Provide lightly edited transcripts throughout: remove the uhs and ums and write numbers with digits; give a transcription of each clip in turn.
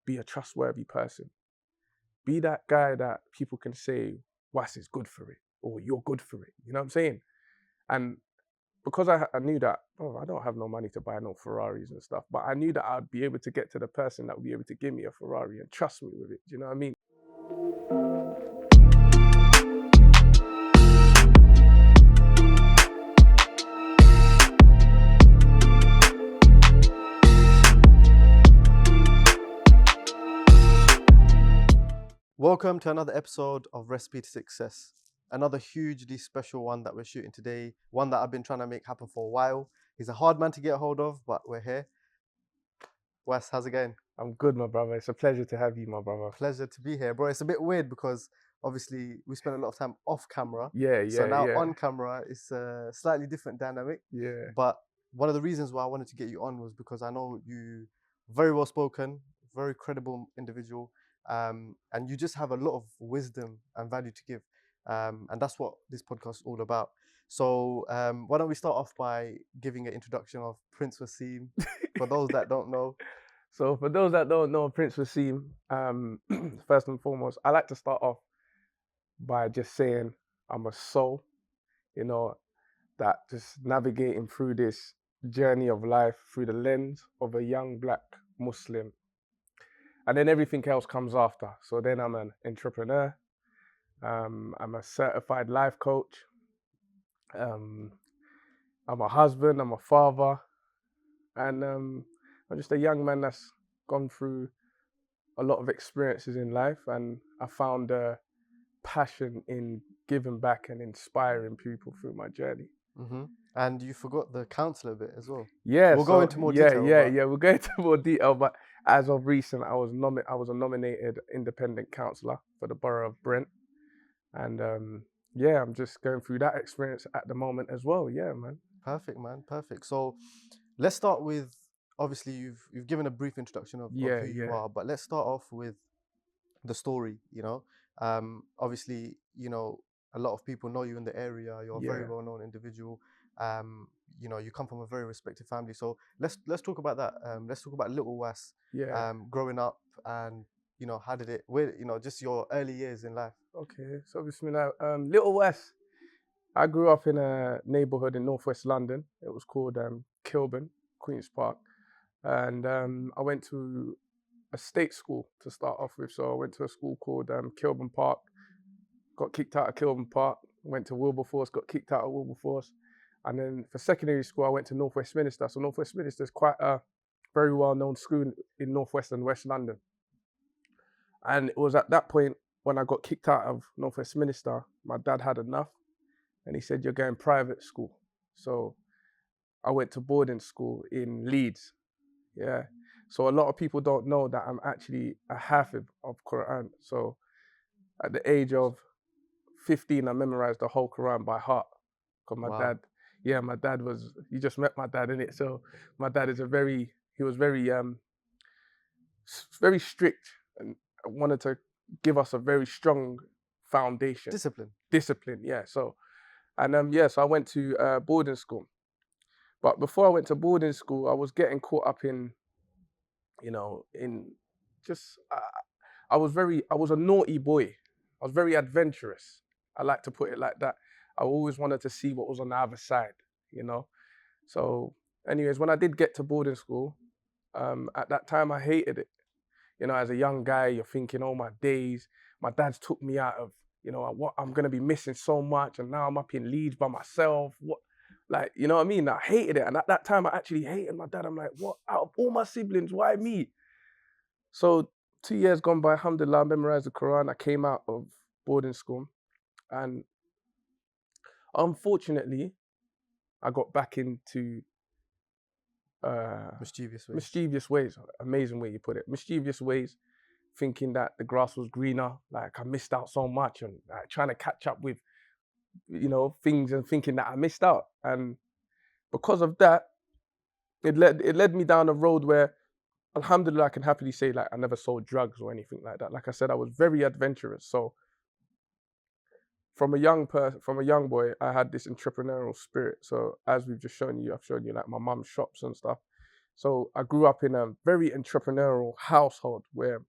be a trustworthy person. Be that guy that people can say, Was is good for it, or you're good for it. You know what I'm saying? And because I knew that, I don't have no money to buy no Ferraris and stuff, but I knew that I'd be able to get to the person that would be able to give me a Ferrari and trust me with it. Do you know what I mean? Welcome to another episode of Recipe to Success. Another hugely special one that we're shooting today, one that I've been trying to make happen for a while. He's a hard man to get a hold of, but we're here. Wes, how's it going? I'm good, my brother. It's a pleasure to have you, my brother. Pleasure to be here, bro. It's a bit weird because obviously we spent a lot of time off camera. Yeah. So now on camera, it's a slightly different dynamic. Yeah. But one of the reasons why I wanted to get you on was because I know you very well spoken, very credible individual. And you just have a lot of wisdom and value to give. And that's what this podcast is all about. So why don't we start off by giving an introduction of Prince Wasim, for those that don't know. So for those that don't know Prince Wasim, first and foremost, I like to start off by just saying I'm a soul, that just navigating through this journey of life through the lens of a young black Muslim. And then everything else comes after. So then I'm an entrepreneur. I'm a certified life coach. I'm a husband. I'm a father. And I'm just a young man that's gone through a lot of experiences in life. And I found a passion in giving back and inspiring people through my journey. Mm-hmm. And you forgot the counsellor bit as well. Yeah, we'll go into more detail. We'll go into more detail. But as of recent, I was a nominated independent counsellor for the borough of Brent, and I'm just going through that experience at the moment as well. Yeah, man. Perfect, man. Perfect. So let's start with, obviously you've given a brief introduction of who you are, but let's start off with the story. Obviously, a lot of people know you in the area. You're a very well-known individual. You come from a very respected family. So let's talk about that. Let's talk about little Was. Growing up, and how did it? Just your early years in life. Okay, so bismillah. Little Was. I grew up in a neighborhood in northwest London. It was called Kilburn, Queen's Park, and I went to a state school to start off with. So I went to a school called Kilburn Park. Got kicked out of Kilburn Park. Went to Wilberforce. Got kicked out of Wilberforce. And then for secondary school, I went to North Westminster. So North Westminster is quite a very well-known school in Northwest and West London. And it was at that point when I got kicked out of North Westminster, my dad had enough. And he said, you're going private school. So I went to boarding school in Leeds. Yeah. So a lot of people don't know that I'm actually a Hafiz of Quran. So at the age of 15, I memorized the whole Quran by heart. Because my dad was, you just met my dad, innit? So my dad is he was very strict and wanted to give us a very strong foundation. Discipline, yeah. So, and so I went to boarding school. But before I went to boarding school, I was getting caught up in, I was a naughty boy. I was very adventurous. I like to put it like that. I always wanted to see what was on the other side, So anyways, when I did get to boarding school, at that time I hated it. As a young guy, you're thinking, oh my days, my dad's took me out of, what I'm gonna be missing so much, and now I'm up in Leeds by myself. You know what I mean? I hated it. And at that time I actually hated my dad. I'm like, what? Out of all my siblings, why me? So 2 years gone by, alhamdulillah, I memorized the Quran. I came out of boarding school, and unfortunately, I got back into mischievous ways. Amazing way you put it. Mischievous ways, thinking that the grass was greener. Like I missed out so much, and trying to catch up with, things, and thinking that I missed out. And because of that, it led me down a road where, alhamdulillah, I can happily say I never sold drugs or anything like that. Like I said, I was very adventurous. So from a young boy, I had this entrepreneurial spirit. So as we've just shown you, I've shown you my mum's shops and stuff. So I grew up in a very entrepreneurial household where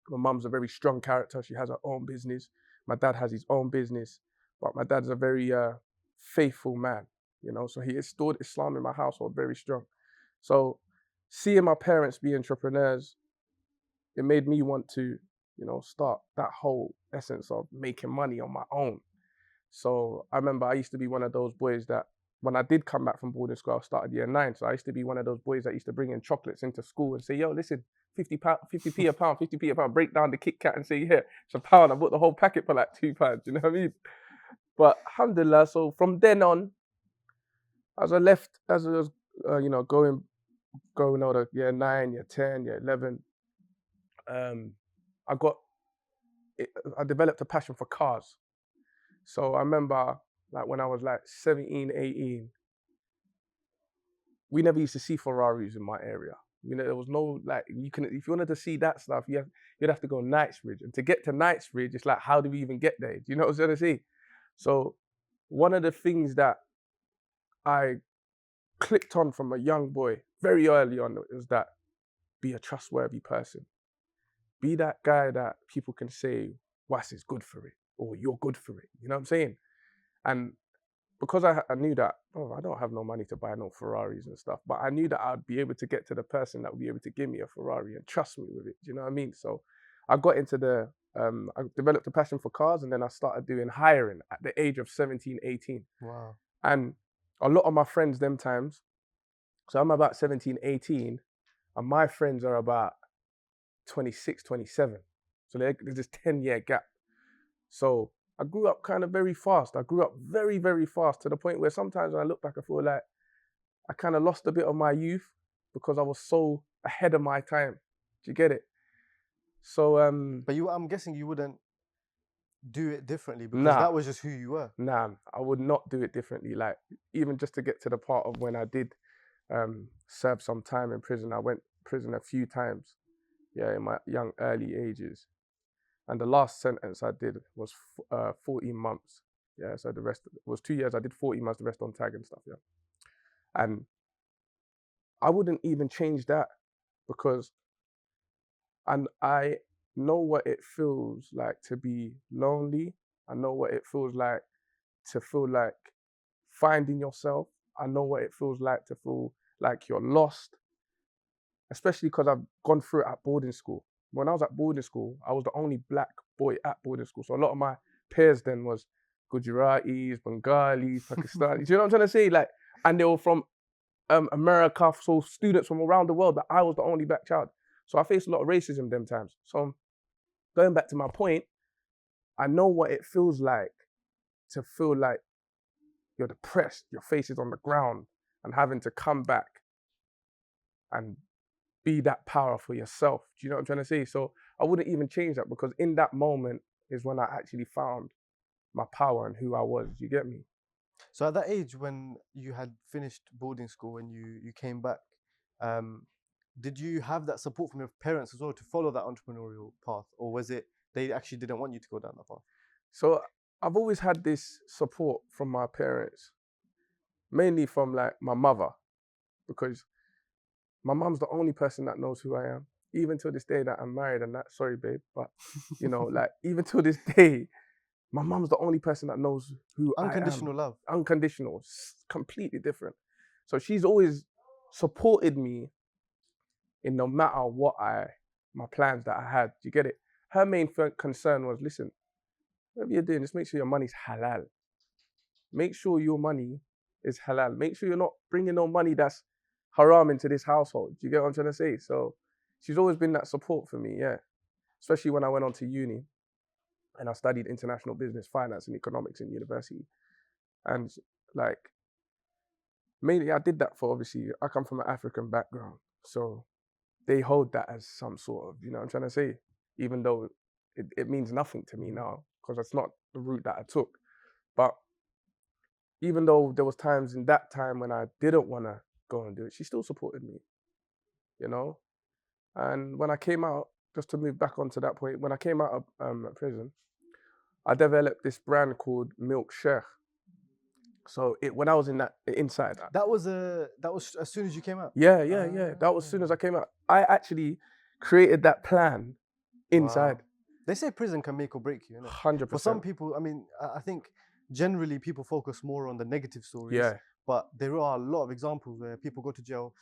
my mum's a very strong character. She has her own business. My dad has his own business, but my dad's a very faithful man, you know. So he installed Islam in my household very strong. So seeing my parents be entrepreneurs, it made me want to, you know, start that whole essence of making money on my own. So I remember I used to be one of those boys that when I did come back from boarding school, I started year 9. So I used to be one of those boys that used to bring in chocolates into school and say, yo, listen, 50p a pound, 50p a pound, break down the Kit Kat and say, yeah, it's a pound. I bought the whole packet for like £2, you know what I mean? But alhamdulillah, so from then on, as I was, you know, going over year 9, year 10, year 11, I got, I developed a passion for cars. So I remember like when I was like 17, 18, we never used to see Ferraris in my area. You know, there was no like if you wanted to see that stuff, you'd have to go Knightsbridge. And to get to Knightsbridge, it's like, how do we even get there? Do you know what I'm trying to say? So one of the things that I clicked on from a young boy very early on was that be a trustworthy person. Be that guy that people can say, Was is good for it, or you're good for it. You know what I'm saying? And because I knew that, I don't have no money to buy no Ferraris and stuff, but I knew that I'd be able to get to the person that would be able to give me a Ferrari and trust me with it. Do you know what I mean? So I got into I developed a passion for cars, and then I started doing hiring at the age of 17, 18. Wow. And a lot of my friends them times, so I'm about 17, 18, and my friends are about 26, 27. So there's this 10-year gap. So I grew up kind of very fast. I grew up very, very fast to the point where sometimes when I look back, I feel like I kind of lost a bit of my youth because I was so ahead of my time. Do you get it? So But I'm guessing you wouldn't do it differently because that was just who you were. Nah, I would not do it differently. Like even just to get to the part of when I did serve some time in prison. I went prison a few times, yeah, in my young early ages. And the last sentence I did was 14 months. Yeah, so the rest was 2 years. I did 14 months, the rest on tag and stuff. Yeah, and I wouldn't even change that because, and I know what it feels like to be lonely. I know what it feels like to feel like finding yourself. I know what it feels like to feel like you're lost, especially because I've gone through it at boarding school. When I was at boarding school, I was the only black boy at boarding school. So a lot of my peers then was Gujaratis, Bengalis, Pakistanis. You know what I'm trying to say? Like, and they were from America, so students from around the world, but I was the only black child. So I faced a lot of racism them times. So going back to my point, I know what it feels like to feel like you're depressed, your face is on the ground, and having to come back and be that power for yourself. Do you know what I'm trying to say? So I wouldn't even change that because in that moment is when I actually found my power and who I was. Do you get me? So at that age, when you had finished boarding school and you came back, did you have that support from your parents as well to follow that entrepreneurial path, or was it they actually didn't want you to go down that path? So I've always had this support from my parents, mainly from like my mother, because my mum's the only person that knows who I am. Even till this day that I'm married and that, sorry babe, but you know, like even till this day, my mum's the only person that knows who Unconditional I am. love. Unconditional, completely different. So she's always supported me in no matter what my plans that I had. Do you get it? Her main concern was, listen, whatever you're doing, just make sure your money's halal. Make sure your money is halal. Make sure you're not bringing no money that's haram into this household. Do you get what I'm trying to say? So she's always been that support for me, yeah. Especially when I went on to uni and I studied international business, finance and economics in university. And like, mainly I did that for, obviously, I come from an African background. So they hold that as some sort of, you know what I'm trying to say? Even though it means nothing to me now, because that's not the route that I took. But even though there was times in that time when I didn't want to go and do it, she still supported me, you know? And when I came out, just to move back onto that point, when I came out of prison, I developed this brand called Milk Sheikh. So when I was inside. That was as soon as you came out. Yeah. That was as soon as I came out. I actually created that plan inside. Wow. They say prison can make or break you, innit? 100%. For some people, I mean, I think generally people focus more on the negative stories. Yeah. But there are a lot of examples where people go to jail.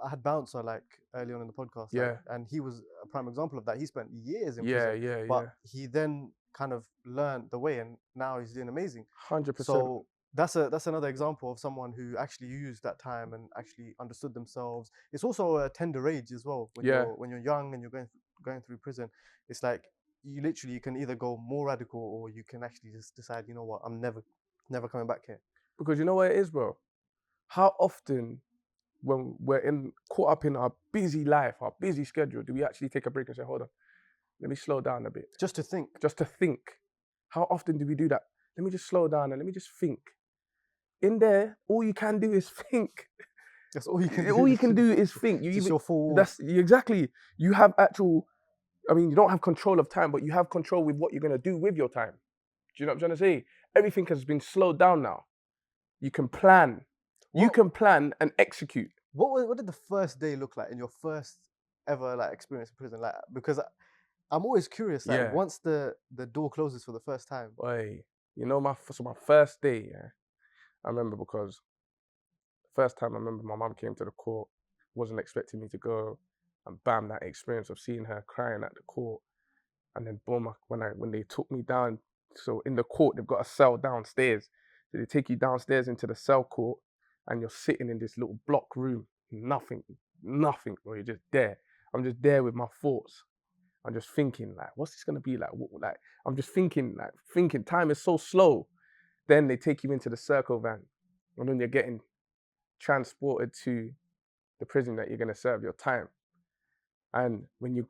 I had Bouncer like early on in the podcast. Yeah. And he was a prime example of that. He spent years in Yeah, prison. But he then kind of learned the way, and now he's doing amazing. 100%. So that's another example of someone who actually used that time and actually understood themselves. It's also a tender age as well. When you're young and you're going through prison, it's like you can either go more radical, or you can actually just decide, you know what, I'm never coming back here. Because you know what it is, bro? How often when we're caught up in our busy life, our busy schedule, do we actually take a break and say, hold on, let me slow down a bit? Just to think. How often do we do that? Let me just slow down and let me just think. In there, all you can do is think. That's all you can do. All you can do is think. Exactly. You have you don't have control of time, but you have control with what you're going to do with your time. Do you know what I'm trying to say? Everything has been slowed down now. You can plan. You can plan and execute. What did the first day look like in your first ever experience in prison? Because I'm always curious. Once the door closes for the first time. Boy, my first day. Yeah, I remember because the first time I remember my mum came to the court, wasn't expecting me to go, and bam, that experience of seeing her crying at the court, and then boom, when they took me down. So in the court, they've got a cell downstairs. So they take you downstairs into the cell court, and you're sitting in this little block room. Nothing, bro. You're just there. I'm just there with my thoughts. I'm just thinking, what's this gonna be like? I'm just thinking. Time is so slow. Then they take you into the circle van, and then you're getting transported to the prison that you're gonna serve your time. And when you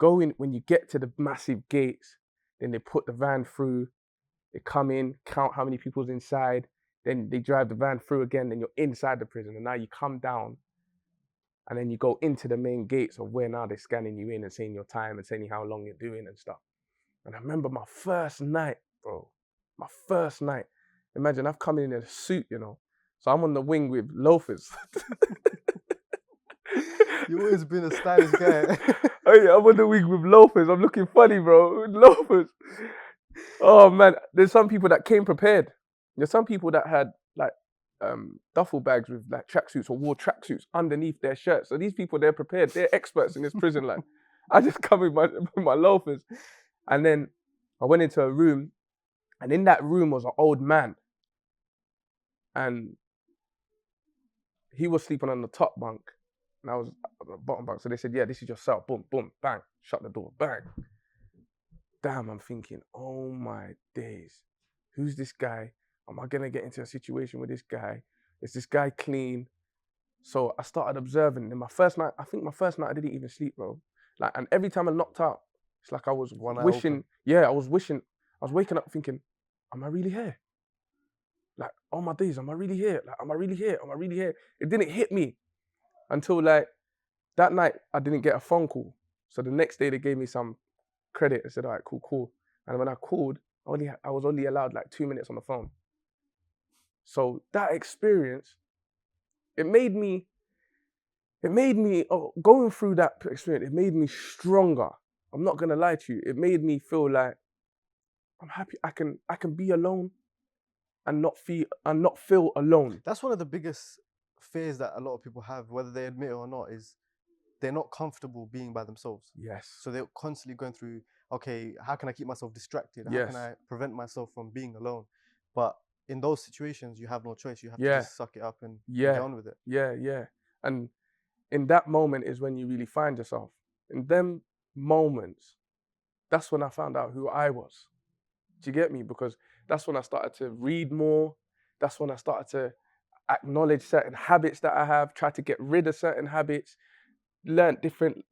get to the massive gates, then they put the van through. They come in, count how many people's inside. Then they drive the van through again. Then you're inside the prison, and now you come down, and then you go into the main gates of where now they're scanning you in and saying your time and saying how long you're doing and stuff. And I remember my first night, bro. My first night. Imagine I've come in a suit, so I'm on the wing with loafers. You've always been a stylish guy. Oh yeah, I'm on the wing with loafers. I'm looking funny, bro, with loafers. Oh man, there's some people that came prepared. There's some people that had duffel bags with tracksuits or wore tracksuits underneath their shirts. So these people, they're prepared. They're experts in this prison. I just come with my loafers, and then I went into a room, and in that room was an old man, and he was sleeping on the top bunk, and I was on the bottom bunk. So they said, "Yeah, this is your cell." Boom, boom, bang, shut the door, bang. Damn, I'm thinking, oh my days, who's this guy? Am I gonna get into a situation with this guy? Is this guy clean? So I started observing. And my first night, I I didn't even sleep, bro. And every time I knocked out, it's like I was wishing. Yeah, I was waking up thinking, am I really here? Oh my days, am I really here? Am I really here? Am I really here? It didn't hit me until that night I didn't get a phone call. So the next day they gave me some credit and said, all right, cool. And when I called, I was only allowed 2 minutes on the phone. So that experience, it made me going through that experience, it made me stronger. I'm not gonna lie to you. It made me feel like I'm happy I can be alone and not feel alone. That's one of the biggest fears that a lot of people have, whether they admit it or not, is they're not comfortable being by themselves. Yes. So they're constantly going through, okay, how can I keep myself distracted? How can I prevent myself from being alone? But in those situations, you have no choice. You have to just suck it up and get on with it. Yeah. And in that moment is when you really find yourself. In them moments, that's when I found out who I was. Do you get me? Because that's when I started to read more. That's when I started to acknowledge certain habits that I have, try to get rid of certain habits, learn different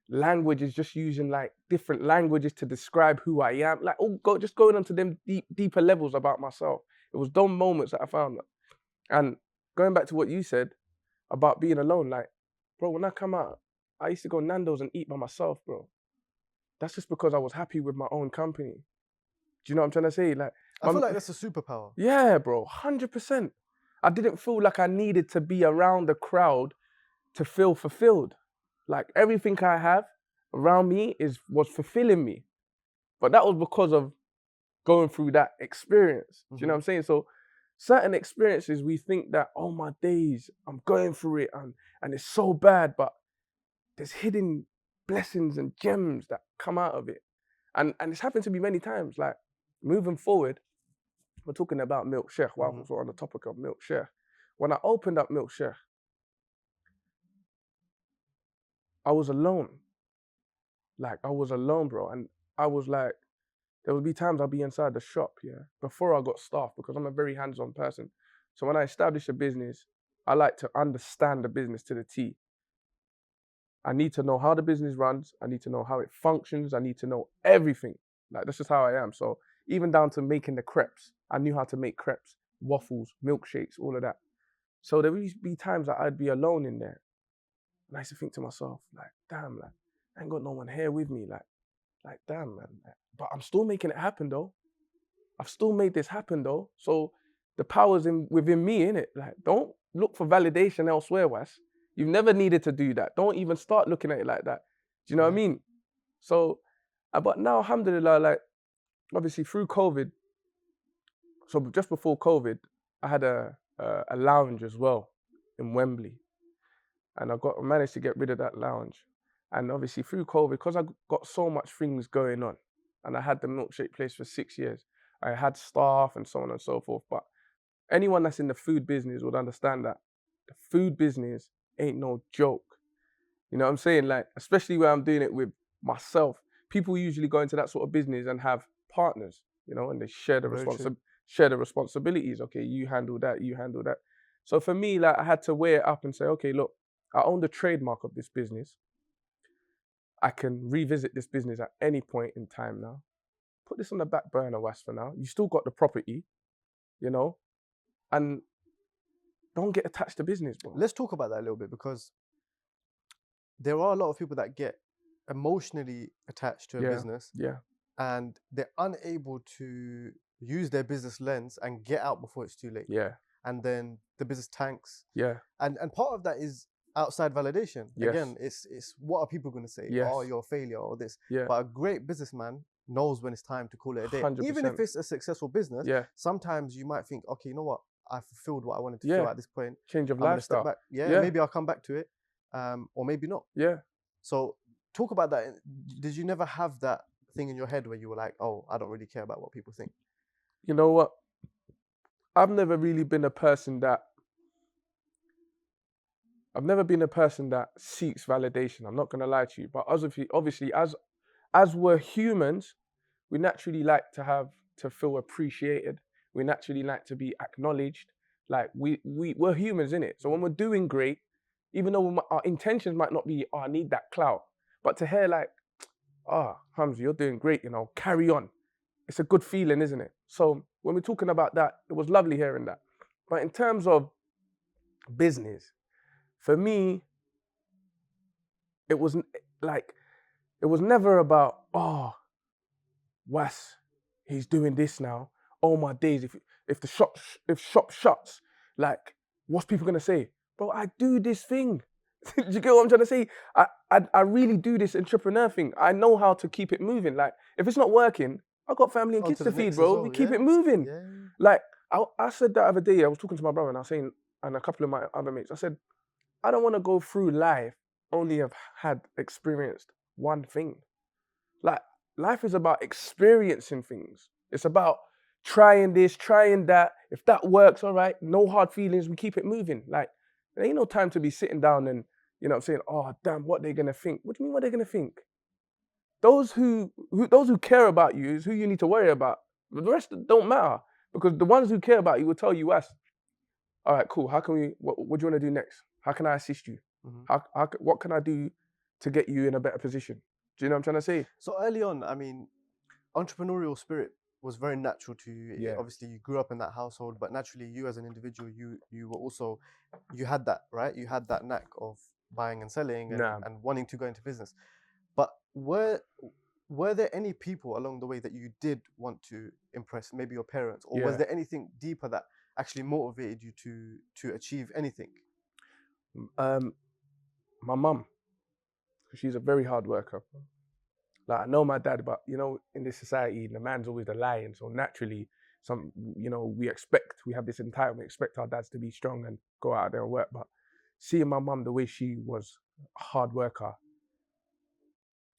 languages, just using different languages to describe who I am. Just going onto them deeper levels about myself. It was those moments that I found that. And going back to what you said about being alone, bro, when I come out, I used to go Nando's and eat by myself, bro. That's just because I was happy with my own company. Do you know what I'm trying to say? I feel like that's a superpower. Yeah, bro, 100%. I didn't feel like I needed to be around the crowd to feel fulfilled. Like everything I have around me was fulfilling me. But that was because of going through that experience. Do you know what I'm saying? So certain experiences, we think that, oh my days, I'm going through it and it's so bad, but there's hidden blessings and gems that come out of it. And it's happened to me many times. Like moving forward, we're talking about Milk Sheikh. Wow, so on the topic of Milk Sheikh. When I opened up Milk Sheikh, I was alone. Like I was alone, bro. And I was like, there would be times I'd be inside the shop, yeah, before I got staff, because I'm a very hands-on person. So when I establish a business, I like to understand the business to the T. I need to know how the business runs. I need to know how it functions. I need to know everything. Like that's just how I am. So even down to making the crepes, I knew how to make crepes, waffles, milkshakes, all of that. So there would be times that I'd be alone in there. And I used to think to myself, like, damn, like, I ain't got no one here with me. Like damn, man. But I'm still making it happen though. I've still made this happen though. So the power's within me, innit? Like, don't look for validation elsewhere, Was. You've never needed to do that. Don't even start looking at it like that. Do you know what I mean? So, but now, alhamdulillah, like, obviously through COVID, so just before COVID, I had a lounge as well in Wembley. And I managed to get rid of that lounge. And obviously through COVID, because I got so much things going on, and I had the milkshake place for 6 years, I had staff and so on and so forth. But anyone that's in the food business would understand that the food business ain't no joke. You know what I'm saying? Like, especially where I'm doing it with myself. People usually go into that sort of business and have partners, you know, and they share the responsibilities. Okay, you handle that, you handle that. So for me, like, I had to weigh it up and say, okay, look, I own the trademark of this business. I can revisit this business at any point in time now. Put this on the back burner, Was, for now. You still got the property, you know, and don't get attached to business, bro. Let's talk about that a little bit, because there are a lot of people that get emotionally attached to a business, and they're unable to use their business lens and get out before it's too late. And then the business tanks. And part of that is outside validation. Again, it's what are people going to say? Oh, you're a failure or this. But a great businessman knows when it's time to call it a day. 100%. Even if it's a successful business, sometimes you might think, okay, you know what? I fulfilled what I wanted to feel at this point. Change of lifestyle. Step back. Maybe I'll come back to it, or maybe not. So talk about that. Did you never have that thing in your head where you were like, oh, I don't really care about what people think? You know what? I've never really been a person that seeks validation. I'm not gonna lie to you, but obviously, as we're humans, we naturally like to feel appreciated. We naturally like to be acknowledged. Like we're humans, innit? So when we're doing great, even though our intentions might not be, oh, I need that clout, but to hear like, Humza, you're doing great, you know, carry on. It's a good feeling, isn't it? So when we're talking about that, it was lovely hearing that. But in terms of business, for me, it was never about, oh, Was, he's doing this now. Oh my days, if shop shuts, like, what's people gonna say? Bro, I do this thing. Do you get what I'm trying to say? I really do this entrepreneur thing. I know how to keep it moving. Like, if it's not working, I got family and kids to feed, bro. Well, we keep it moving. Like, I said that other day, I was talking to my brother and I was saying, and a couple of my other mates, I said, I don't want to go through life only have had experienced one thing. Like, life is about experiencing things. It's about trying this, trying that. If that works, all right, no hard feelings, we keep it moving. Like, there ain't no time to be sitting down and, you know, saying, oh, damn, what they gonna think? What do you mean what they gonna think? Those who care about you is who you need to worry about. The rest don't matter, because the ones who care about you will tell you, all right, cool, how can we, what do you want to do next? How can I assist you? What can I do to get you in a better position? Do you know what I'm trying to say? So early on, I mean, entrepreneurial spirit was very natural to you. Obviously, you grew up in that household, but naturally, you as an individual, you were also, you had that, right? You had that knack of buying and selling and wanting to go into business. But were there any people along the way that you did want to impress, maybe your parents, or was there anything deeper that actually motivated you to achieve anything? My mum, she's a very hard worker. Like I know my dad, but in this society, the man's always the lion. So naturally, we have this entitlement, expect our dads to be strong and go out there and work. But seeing my mum the way she was a hard worker,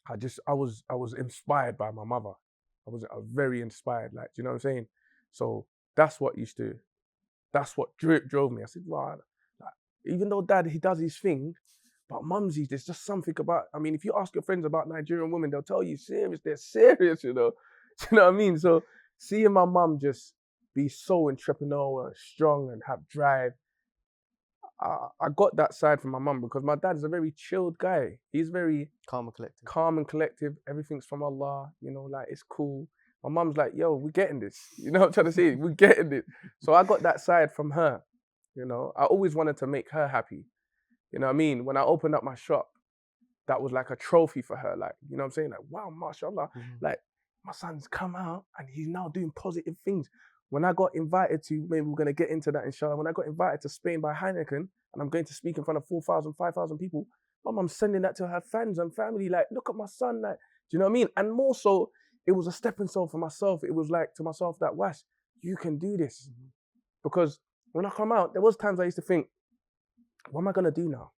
I was inspired by my mother. I was very inspired, like, do you know what I'm saying? So that's what drove me. I said, wow, like, even though dad, he does his thing, but mumsy, there's just something about, I mean, if you ask your friends about Nigerian women, they'll tell you they're serious, you know? Do you know what I mean? So seeing my mum just be so entrepreneurial and strong and have drive, I got that side from my mum because my dad's a very chilled guy. He's very Calm and collective. Everything's from Allah, like it's cool. My mum's like, yo, we're getting this. You know what I'm trying to say? We're getting it. So I got that side from her. I always wanted to make her happy. You know what I mean? When I opened up my shop, that was like a trophy for her. Like, you know what I'm saying? Like, wow, mashallah. Like, my son's come out and he's now doing positive things. When I got invited to, maybe we're going to get into that inshallah, when I got invited to Spain by Heineken and I'm going to speak in front of 4,000, 5,000 people, my mum's sending that to her fans and family, like, look at my son, like, do you know what I mean? And more so, it was a stepping stone for myself. It was like to myself that, Wash, you can do this. Because when I come out, there was times I used to think, what am I going to do now?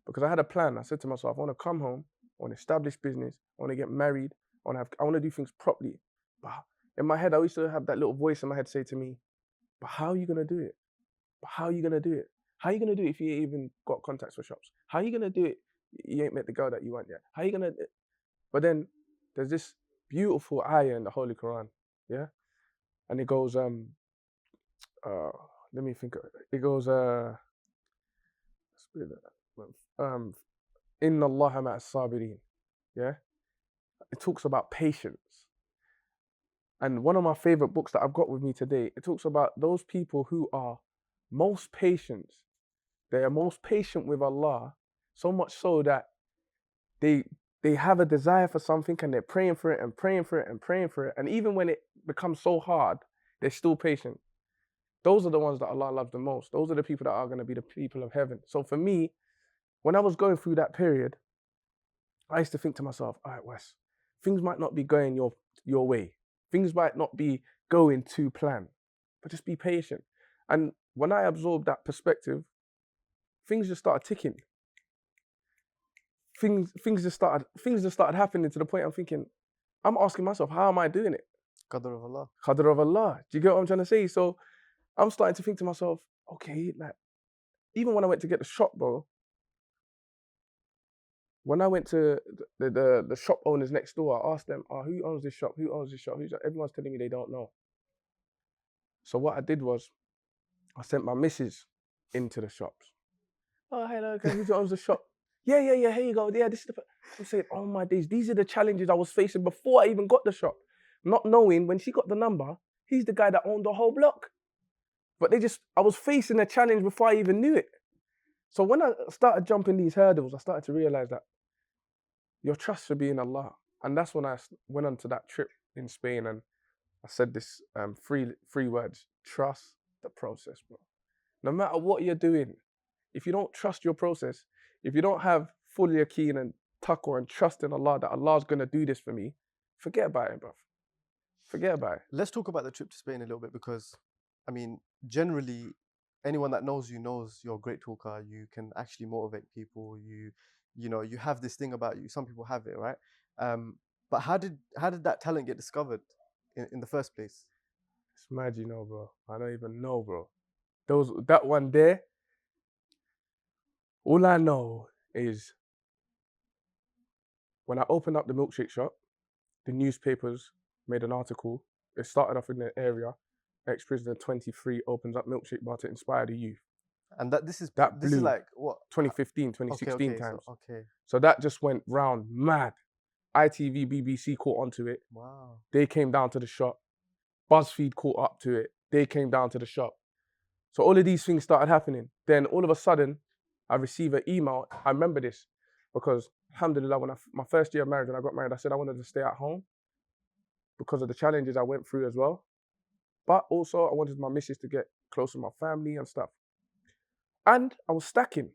Because I had a plan. I said to myself, I want to come home, I want to establish business, I want to get married, I want to do things properly. But in my head, I used to have that little voice in my head say to me, but how are you going to do it? But how are you going to do it? How are you going to do it if you ain't even got contacts for shops? How are you going to do it? You ain't met the girl that you want yet. How are you going to? But then there's this beautiful ayah in the Holy Quran, yeah? And it goes, let me think. It goes, Inna Allaha ma'as sabirin, yeah? It talks about patience. And one of my favorite books that I've got with me today, it talks about those people who are most patient. They are most patient with Allah, so much so that they have a desire for something and they're praying for it and praying for it and praying for it. And even when it becomes so hard, they're still patient. Those are the ones that Allah loves the most. Those are the people that are going to be the people of heaven. So for me, when I was going through that period, I used to think to myself, all right, Wes, things might not be going your way. Things might not be going to plan, but just be patient. And when I absorbed that perspective, things just started ticking. Things just started happening to the point I'm thinking, I'm asking myself, how am I doing it? Qadr of Allah. Qadr of Allah. Do you get what I'm trying to say? So I'm starting to think to myself, okay, like, even when I went to get the shop, bro, when I went to the shop owners next door, I asked them, who owns this shop? Who owns this shop? Everyone's telling me they don't know. So what I did was, I sent my missus into the shops. Oh, hello, okay, who owns the shop? Yeah, here you go. Yeah, this is I'm saying, oh my days, these are the challenges I was facing before I even got the shop. Not knowing when she got the number, he's the guy that owned the whole block. But I was facing a challenge before I even knew it. So when I started jumping these hurdles, I started to realize that your trust should be in Allah. And that's when I went on to that trip in Spain and I said this three words: trust the process, bro. No matter what you're doing, if you don't trust your process, if you don't have full yaqeen and taqwa and trust in Allah that Allah's going to do this for me, forget about it, bro. Forget about it. Let's talk about the trip to Spain a little bit because, I mean, generally, anyone that knows you knows you're a great talker. You can actually motivate people. You have this thing about you. Some people have it, right? But how did that talent get discovered in the first place? It's mad, bro. I don't even know, bro. That one there, all I know is when I opened up the milkshake shop, the newspapers made an article. It started off in the area. Ex-prisoner 23 opens up milkshake bar to inspire the youth. And this is like what? 2015, 2016 okay, times. Okay. So that just went round mad. ITV, BBC caught onto it. Wow. They came down to the shop. BuzzFeed caught up to it. They came down to the shop. So all of these things started happening. Then all of a sudden, I received an email. I remember this because, alhamdulillah, when my first year of marriage, when I got married, I said I wanted to stay at home because of the challenges I went through as well. But also, I wanted my missus to get close with my family and stuff. And I was stacking.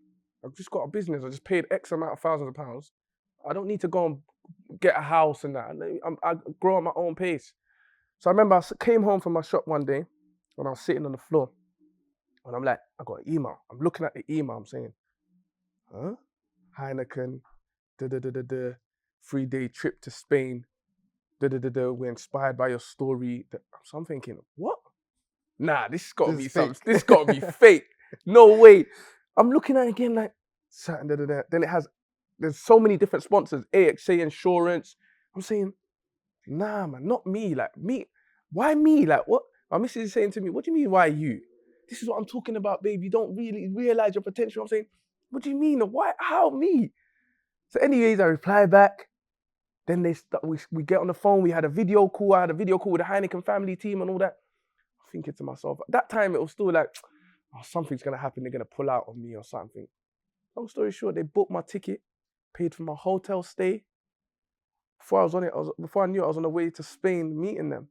I've just got a business. I just paid X amount of thousands of pounds. I don't need to go and get a house and that. I grow at my own pace. So I remember I came home from my shop one day when I was sitting on the floor. And I'm like, I got an email. I'm looking at the email. I'm saying, huh? Heineken, 3-day trip to Spain. We're inspired by your story. So I'm thinking, what? Nah, this got to be something. This got to be fake. No way. I'm looking at it again like, then it has, there's so many different sponsors. AXA Insurance. I'm saying, nah, man, not me. Like, me. Why me? Like, what? My missus is saying to me, what do you mean, why you? This is what I'm talking about, babe. You don't really realize your potential. I'm saying, what do you mean? Why? How me? So anyways, I reply back. Then we get on the phone. We had a video call. I had a video call with the Heineken family team and all that. I'm thinking to myself, at that time, it was still like, oh, something's going to happen. They're going to pull out on me or something. Long story short, they booked my ticket, paid for my hotel stay. Before I was on it, before I knew it, I was on the way to Spain meeting them.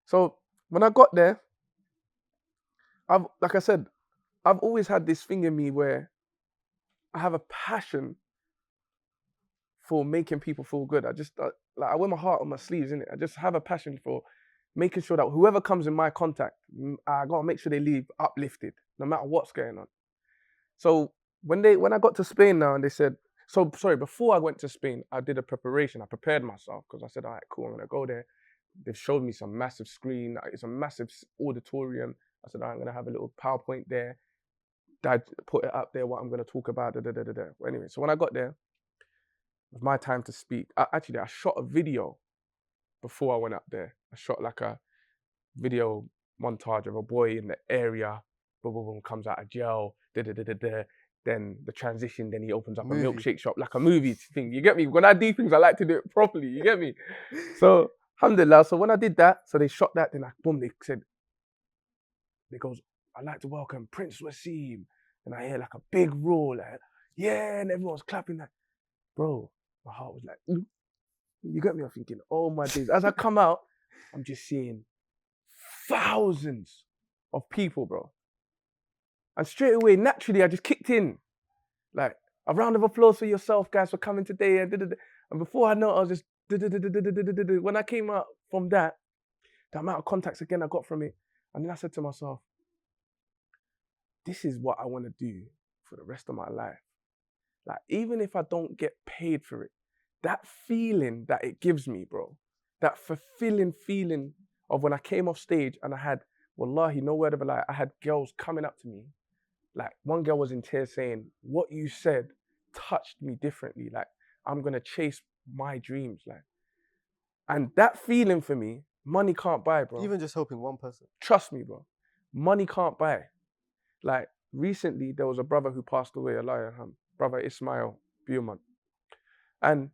So when I got there, like I said, I've always had this thing in me where I have a passion for making people feel good. I wear my heart on my sleeves, innit? I just have a passion for making sure that whoever comes in my contact, I gotta make sure they leave uplifted, no matter what's going on. So when I got to Spain now and they said, before I went to Spain, I did a preparation. I prepared myself because I said, all right, cool, I'm gonna go there. They've showed me some massive screen. It's a massive auditorium. I said, all right, I'm gonna have a little PowerPoint there. Dad put it up there, what I'm gonna talk about. Well, anyway, so when I got there, it was my time to speak. I shot a video before I went up there. I shot like a video montage of a boy in the area, boom, boom, boom, comes out of jail, then the transition, then he opens up a milkshake shop, like a movie thing. You get me? When I do things, I like to do it properly. You get me? So, alhamdulillah. So when I did that, so they shot that, then they said, they goes, I'd like to welcome Prince Wasim. And I hear like a big roar, like, yeah, and everyone's clapping that. Bro, my heart was like, you get me? I'm thinking, oh my days. As I come out, I'm just seeing thousands of people, bro. And straight away, naturally, I just kicked in. Like, a round of applause for yourself, guys, for coming today. And before I know, I was just, when I came out from that, the amount of contacts again I got from it. And then I said to myself, this is what I want to do for the rest of my life. Like, even if I don't get paid for it, that feeling that it gives me, bro, that fulfilling feeling of when I came off stage and I had, wallahi, no word of a lie, I had girls coming up to me. Like, one girl was in tears saying, what you said touched me differently. Like, I'm going to chase my dreams. Like, and that feeling for me, money can't buy, bro. Even just helping one person. Trust me, bro. Money can't buy. Like, recently, there was a brother who passed away, Allah yarham, brother Ismail Buman. And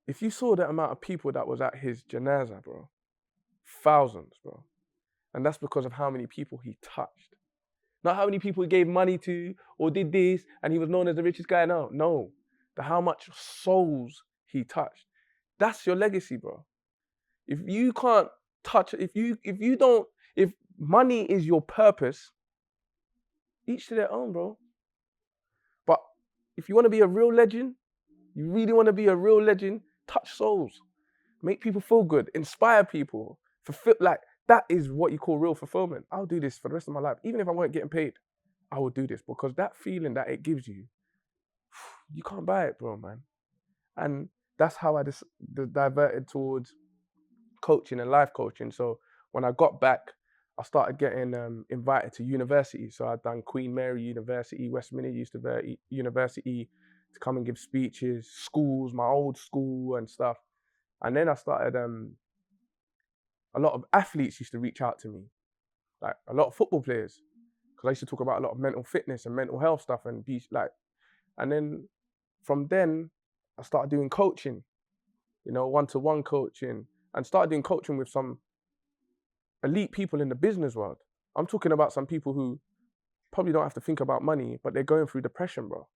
if you saw the amount of people that was at his janazah, bro, thousands, bro. And that's because of how many people he touched. Not how many people he gave money to or did this and he was known as the richest guy. No. How much souls he touched. That's your legacy, bro. If you can't touch, if money is your purpose, each to their own, bro. But if you want to be a real legend, you really want to be a real legend, touch souls. Make people feel good, inspire people, fulfill, like, that is what you call real fulfillment. I'll do this for the rest of my life. Even if I weren't getting paid, I would do this because that feeling that it gives you, you can't buy it, bro, man. And that's how I diverted towards coaching and life coaching. So when I got back, I started getting invited to university. So I'd done Queen Mary University, Westminster University to come and give speeches, schools, my old school and stuff. And then I started, a lot of athletes used to reach out to me, like a lot of football players, because I used to talk about a lot of mental fitness and mental health stuff and be like, and then from then I started doing coaching, one-to-one coaching, and started doing coaching with some elite people in the business world. I'm talking about some people who probably don't have to think about money, but they're going through depression, bro.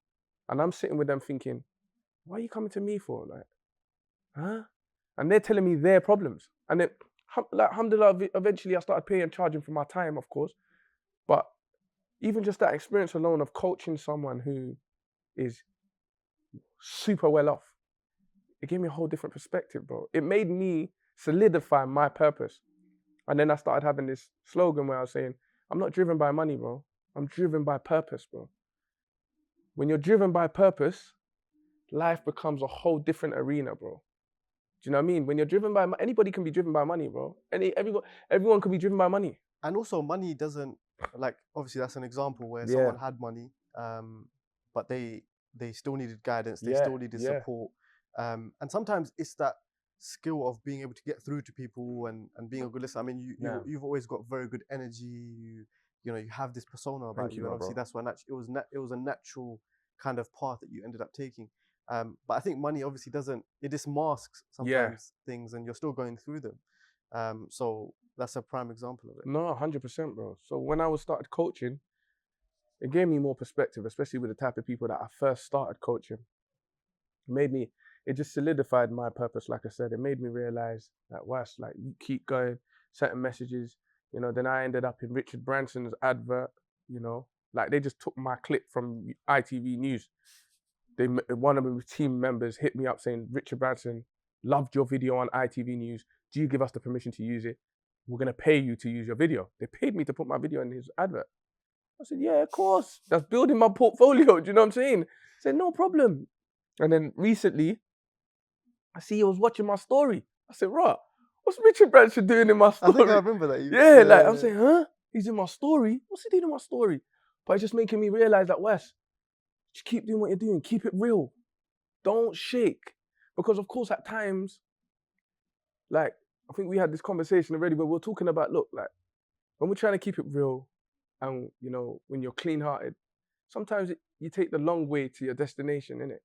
And I'm sitting with them thinking, what are you coming to me for? Like, huh? And they're telling me their problems. And then like, alhamdulillah, eventually I started paying and charging for my time, of course. But even just that experience alone of coaching someone who is super well off, it gave me a whole different perspective, bro. It made me solidify my purpose. And then I started having this slogan where I was saying, I'm not driven by money, bro. I'm driven by purpose, bro. When you're driven by purpose, life becomes a whole different arena, bro. Do you know what I mean? When you're driven by anybody can be driven by money, bro. Everyone can be driven by money. And also, money doesn't, like, obviously that's an example where someone had money, but they still needed guidance, they still needed support. And sometimes it's that skill of being able to get through to people and being a good listener. I mean, you've always got very good energy. You know, you have this persona about you, and obviously that's why it was a natural kind of path that you ended up taking. But I think money obviously it just masks sometimes things, and you're still going through them. So that's a prime example of it. No, 100%, bro. So when I started coaching, it gave me more perspective, especially with the type of people that I first started coaching. It just solidified my purpose, like I said. It made me realize that, Wes, like, you keep going, certain messages, you know. Then I ended up in Richard Branson's advert, you know. Like, they just took my clip from ITV News. One of the team members hit me up saying, Richard Branson loved your video on ITV News. Do you give us the permission to use it? We're going to pay you to use your video. They paid me to put my video in his advert. I said, yeah, of course. That's building my portfolio. Do you know what I'm saying? I said, no problem. And then recently, I see he was watching my story. I said, right, what's Richard Branson doing in my story? I think I remember that. Like, I'm saying, huh? He's in my story? What's he doing in my story? But it's just making me realize that, Wes, just keep doing what you're doing. Keep it real. Don't shake. Because, of course, at times, like, I think we had this conversation already, but we're talking about, look, like, when we're trying to keep it real and, you know, when you're clean-hearted, sometimes you take the long way to your destination, innit?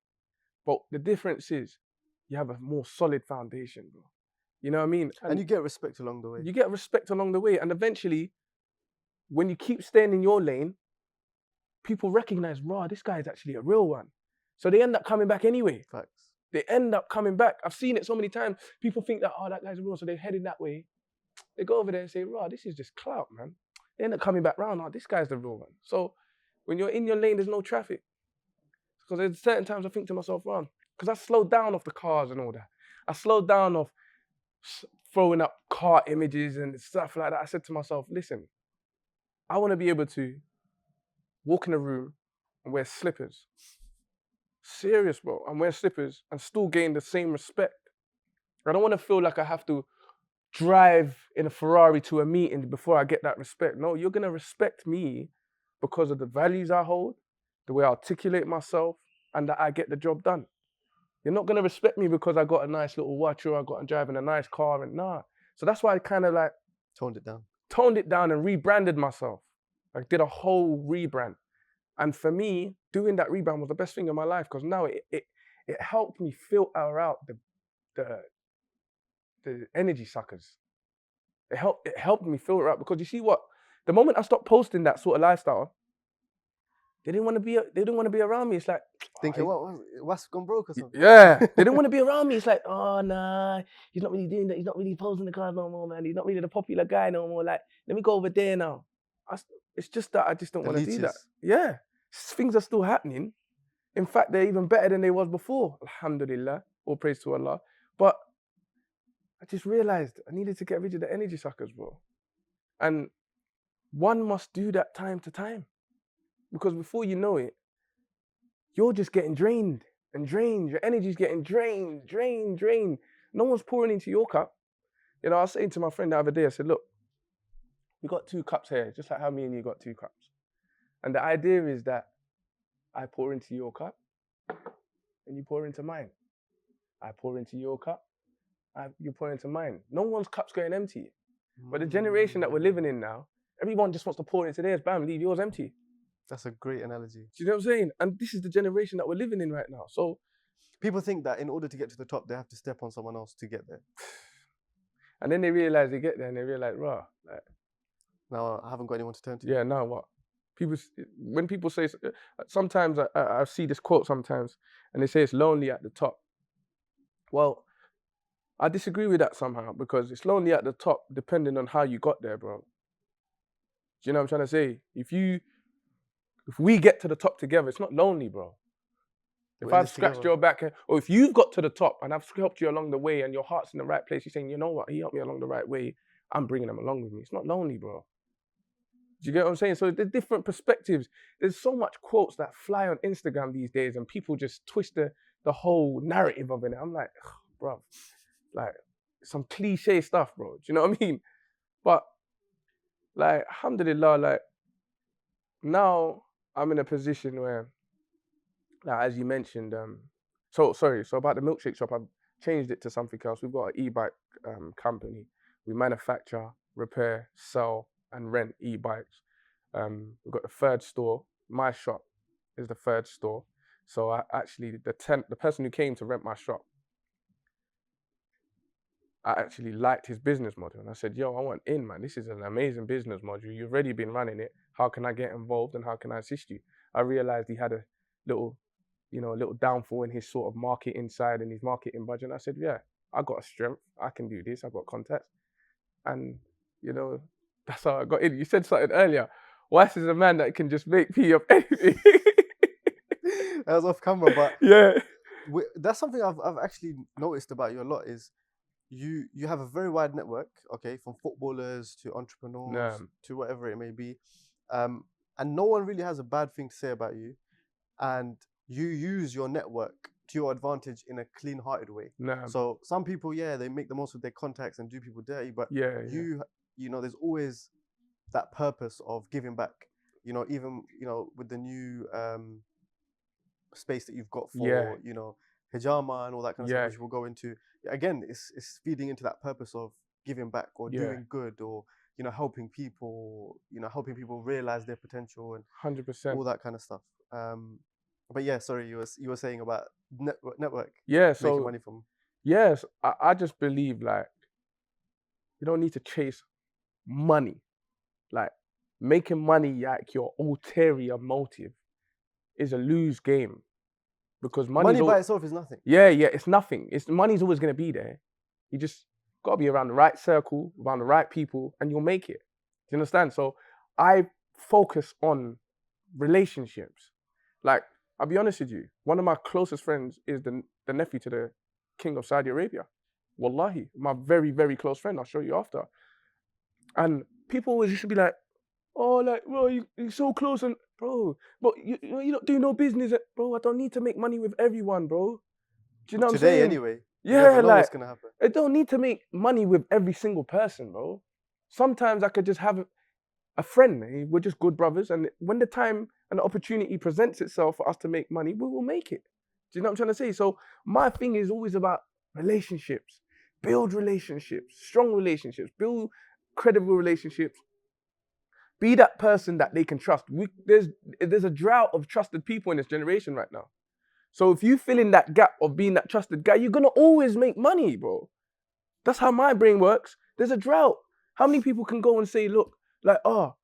But the difference is you have a more solid foundation, bro. You know what I mean? And you get respect along the way. You get respect along the way. And eventually, when you keep staying in your lane, people recognize, raw, this guy is actually a real one. So they end up coming back anyway. Facts. They end up coming back. I've seen it so many times. People think that, oh, that guy's real, so they're heading that way. They go over there and say, raw, this is just clout, man. They end up coming back round, oh, this guy's the real one. So when you're in your lane, there's no traffic. Because there's certain times I think to myself, run. Because I slowed down off the cars and all that. I slowed down off throwing up car images and stuff like that. I said to myself, listen, I want to be able to walk in a room and wear slippers. Serious, bro. And wear slippers and still gain the same respect. I don't want to feel like I have to drive in a Ferrari to a meeting before I get that respect. No, you're going to respect me because of the values I hold, the way I articulate myself, and that I get the job done. You're not going to respect me because I got a nice little watch or I'm driving a nice car, and nah. So that's why I kind of like toned it down and rebranded myself. I did a whole rebrand. And for me, doing that rebrand was the best thing in my life, because now it helped me filter out the energy suckers. It helped me filter out, because you see what? The moment I stopped posting that sort of lifestyle, they didn't want to be around me. It's like thinking, what's gone broke or something? Yeah, they didn't want to be around me. It's like, oh nah, he's not really doing that. He's not really posting the cars no more, man. He's not really the popular guy no more. Like, let me go over there now. It's just that I just don't want to do that. Yeah, things are still happening. In fact, they're even better than they was before. Alhamdulillah, all praise to Allah. But I just realized I needed to get rid of the energy suckers, bro. And one must do that time to time. Because before you know it, you're just getting drained and drained. Your energy's getting drained. No one's pouring into your cup. You know, I was saying to my friend the other day, I said, look, we got 2 cups here, just like how me and you got 2 cups. And the idea is that I pour into your cup and you pour into mine. I pour into your cup, you pour into mine. No one's cup's going empty. But the generation that we're living in now, everyone just wants to pour into theirs, bam, leave yours empty. That's a great analogy. Do you know what I'm saying? And this is the generation that we're living in right now. So people think that in order to get to the top, they have to step on someone else to get there. And then they realize they get there and they realize, rah, like, now I haven't got anyone to turn to. Yeah, now what? When people say, sometimes I see this quote sometimes, and they say it's lonely at the top. Well, I disagree with that somehow because it's lonely at the top depending on how you got there, bro. Do you know what I'm trying to say? If we get to the top together, it's not lonely, bro. If I've scratched your back, or if you've got to the top and I've helped you along the way and your heart's in the right place, you're saying, you know what, he helped me along the right way, I'm bringing him along with me. It's not lonely, bro. Do you get what I'm saying? So there's different perspectives. There's so much quotes that fly on Instagram these days and people just twist the whole narrative of it. I'm like, bro, like some cliche stuff, bro. Do you know what I mean? But like, alhamdulillah, like now I'm in a position where, like, as you mentioned, so about the milkshake shop, I've changed it to something else. We've got an e-bike company. We manufacture, repair, sell, and rent e-bikes. We've got the third store. My shop is the third store. So the person who came to rent my shop, I actually liked his business model. And I said, yo, I want in, man. This is an amazing business model. You've already been running it. How can I get involved and how can I assist you? I realized he had a little downfall in his sort of marketing side and his marketing budget. And I said, yeah, I got a strength. I can do this. I got contacts. And, that's how I got in. You said something earlier. Weiss is a man that can just make pee of anything. That was off camera, but yeah, that's something I've actually noticed about you a lot is you have a very wide network, okay, from footballers to entrepreneurs to whatever it may be. And no one really has a bad thing to say about you. And you use your network to your advantage in a clean-hearted way. So some people, they make the most of their contacts and do people dirty, but there's always that purpose of giving back. Even with the new space that you've got for hijama and all that kind of stuff, which we'll go into. Again, it's feeding into that purpose of giving back or doing good or helping people, helping people realize their potential and 100%, all that kind of stuff. But sorry, you were saying about network. Yeah, so making money from. Yes, I just believe like you don't need to chase money. Like making money like your ulterior motive is a lose game because money by itself is nothing. Yeah, it's nothing. Money's always gonna be there. You just gotta be around the right circle, around the right people, and you'll make it. Do you understand? So I focus on relationships. Like, I'll be honest with you, one of my closest friends is the nephew to the king of Saudi Arabia. Wallahi, my very, very close friend. I'll show you after. And people always used to be like, oh, like, bro, you're so close, and bro, but you don't do no business. Bro, I don't need to make money with everyone, bro. Do you know what I'm saying? Today, anyway. Yeah, you never know what's gonna happen. I don't need to make money with every single person, bro. Sometimes I could just have a friend. We're just good brothers, and when the time and the opportunity presents itself for us to make money, we will make it. Do you know what I'm trying to say? So my thing is always about relationships. Build relationships, strong relationships, build credible relationships. Be that person that they can trust. There's a drought of trusted people in this generation right now. So if you fill in that gap of being that trusted guy, you're gonna always make money, bro. That's how my brain works. There's a drought. How many people can go and say, look, oh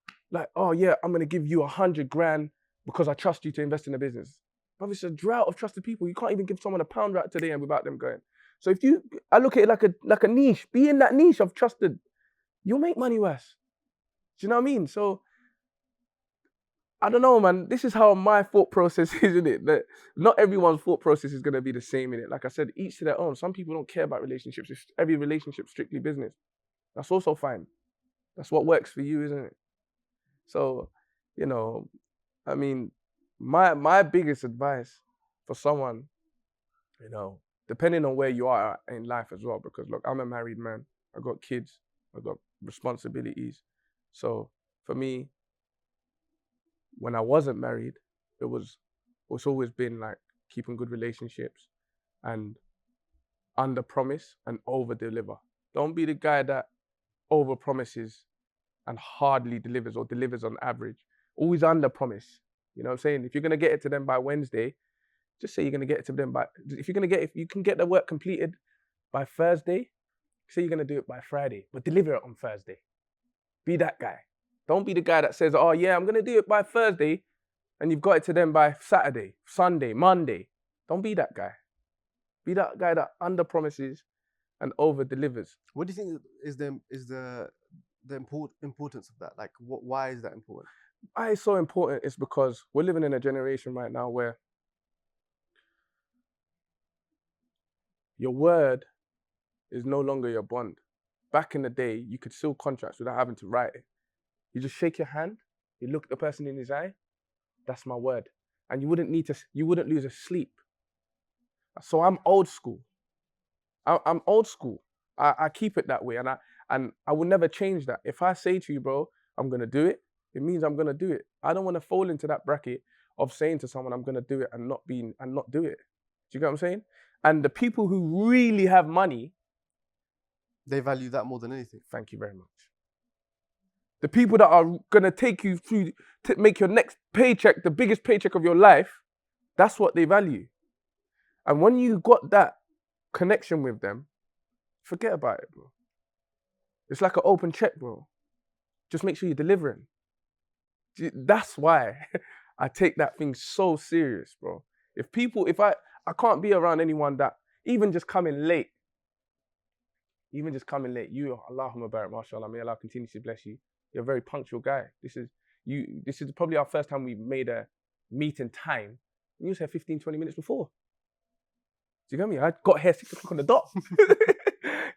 yeah, I'm gonna give you 100 grand because I trust you to invest in a business. But it's a drought of trusted people. You can't even give someone £1 right today and without them going. So I look at it like a niche. Be in that niche of trusted. You'll make money, Wes. Do you know what I mean? So I don't know, man. This is how my thought process is, isn't it? That not everyone's thought process is gonna be the same in it. Like I said, each to their own. Some people don't care about relationships. If every relationship strictly business, that's also fine. That's what works for you, isn't it? So, I mean, my biggest advice for someone, depending on where you are in life as well, because look, I'm a married man. I got kids. I got responsibilities. So for me, when I wasn't married, it's always been like keeping good relationships and under promise and over deliver. Don't be the guy that over promises and hardly delivers or delivers on average. Always under promise. You know what I'm saying? If you're gonna get it to them by Wednesday, just say you're gonna get it to them if you can get the work completed by Thursday, say you're gonna do it by Friday, but deliver it on Thursday. Be that guy. Don't be the guy that says, oh yeah, I'm gonna do it by Thursday, and you've got it to them by Saturday, Sunday, Monday. Don't be that guy. Be that guy that under promises and over delivers. What do you think is the importance of that? Like, why is that important? Why it's so important is because we're living in a generation right now where your word is no longer your bond. Back in the day, you could seal contracts without having to write it. You just shake your hand, you look the person in his eye, that's my word. And you wouldn't lose a sleep. So I'm old school. I'm old school. I keep it that way, and I will never change that. If I say to you, bro, I'm gonna do it, it means I'm gonna do it. I don't want to fall into that bracket of saying to someone I'm gonna do it and not do it. Do you get what I'm saying? And the people who really have money, they value that more than anything. Thank you very much. The people that are gonna take you through to make your next paycheck the biggest paycheck of your life, that's what they value. And when you got that connection with them, forget about it, bro. It's like an open check, bro. Just make sure you're delivering. That's why I take that thing so serious, bro. If I can't be around anyone that even just coming late, you, Allahumma barik, mashallah, may Allah continue to bless you. You're a very punctual guy. This is probably our first time we've made a meeting time. You was here 15, 20 minutes before. Do you get me? I got here 6 o'clock on the dot.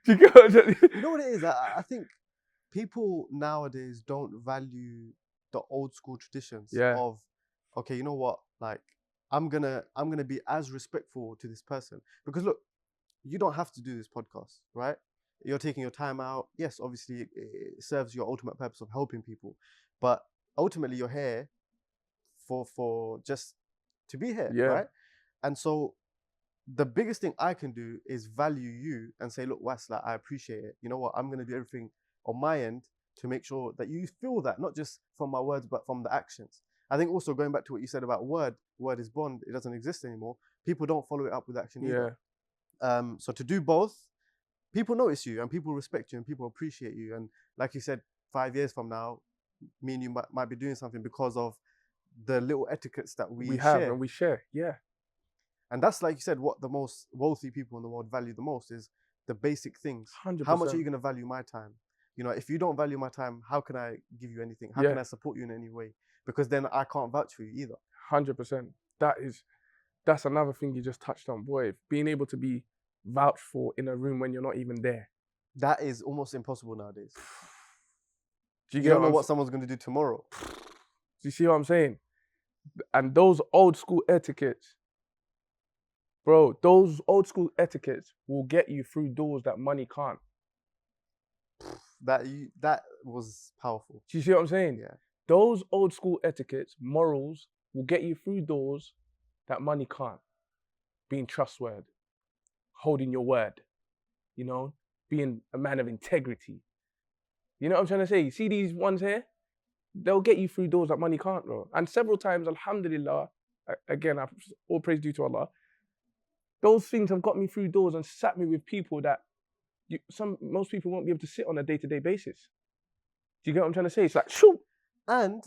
Do you get what You know what it is? I think people nowadays don't value the old school traditions of, okay, you know what? Like, I'm gonna be as respectful to this person. Because look, you don't have to do this podcast, right? You're taking your time out. Yes, obviously it serves your ultimate purpose of helping people. But ultimately you're here for just to be here, right? And so the biggest thing I can do is value you and say, look, Was, I appreciate it. You know what? I'm going to do everything on my end to make sure that you feel that, not just from my words, but from the actions. I think also going back to what you said about word is bond. It doesn't exist anymore. People don't follow it up with action either. So to do both, people notice you and people respect you and people appreciate you. And like you said, 5 years from now, me and you might be doing something because of the little etiquettes that we share. Yeah. And that's, like you said, what the most wealthy people in the world value the most is the basic things. 100%. How much are you going to value my time? You know, if you don't value my time, how can I give you anything? How can I support you in any way? Because then I can't vouch for you either. 100%. That's another thing you just touched on, boy. Being able to be vouched for in a room when you're not even there. That is almost impossible nowadays. You don't know what someone's going to do tomorrow. Do you see what I'm saying? And those old school etiquettes, bro, those old school etiquettes will get you through doors that money can't. That was powerful. Do you see what I'm saying? Yeah. Those old school etiquettes, morals, will get you through doors that money can't. Being trustworthy, holding your word, you know, being a man of integrity. You know what I'm trying to say? You see these ones here? They'll get you through doors that money can't, bro. And several times, alhamdulillah, again, all praise due to Allah, those things have got me through doors and sat me with people that most people won't be able to sit on a day-to-day basis. Do you get what I'm trying to say? It's like, shoo! And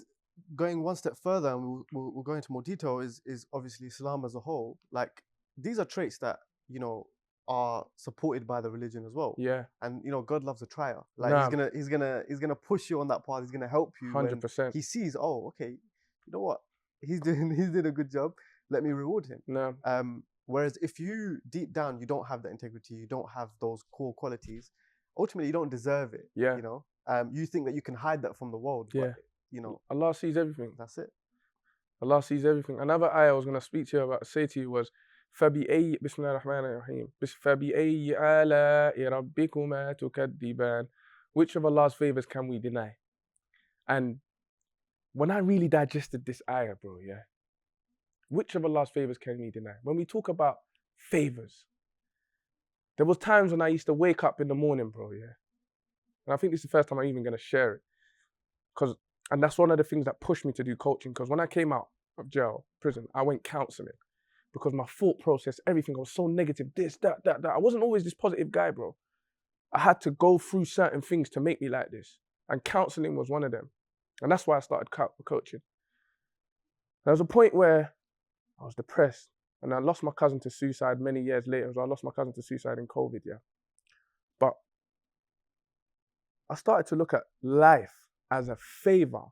going one step further, and we'll go into more detail, is obviously Islam as a whole. Like, these are traits that, you know, are supported by the religion as well. Yeah. And, you know, God loves a trier. Like, he's gonna push you on that path. He's gonna help you 100%. when he sees, oh, okay, you know what? He's doing a good job. Let me reward him. No. Whereas if you deep down you don't have that integrity, you don't have those core qualities, ultimately you don't deserve it. Yeah. You know, you think that you can hide that from the world. Yeah. But, you know, Allah sees everything. That's it. Allah sees everything. Another ayah I was going to say to you was, فَبِأَيِّ بِسْمِ اللَّهِ الرَّحْمَنِ الرَّحِيمِ فَبِأَيِّ آلَاءِ رَبِّكُمَا تُكَذِّبَانِ. Which of Allah's favors can we deny? And when I really digested this ayah, bro, which of Allah's favors can we deny? When we talk about favors, there was times when I used to wake up in the morning, bro, and I think this is the first time I'm even going to share it. And that's one of the things that pushed me to do coaching, because when I came out of jail, prison, I went counselling. Because my thought process, everything, I was so negative, this, that. I wasn't always this positive guy, bro. I had to go through certain things to make me like this. And counselling was one of them. And that's why I started coaching. There was a point where I was depressed, and I lost my cousin to suicide many years later. So I lost my cousin to suicide in COVID, But I started to look at life as a favor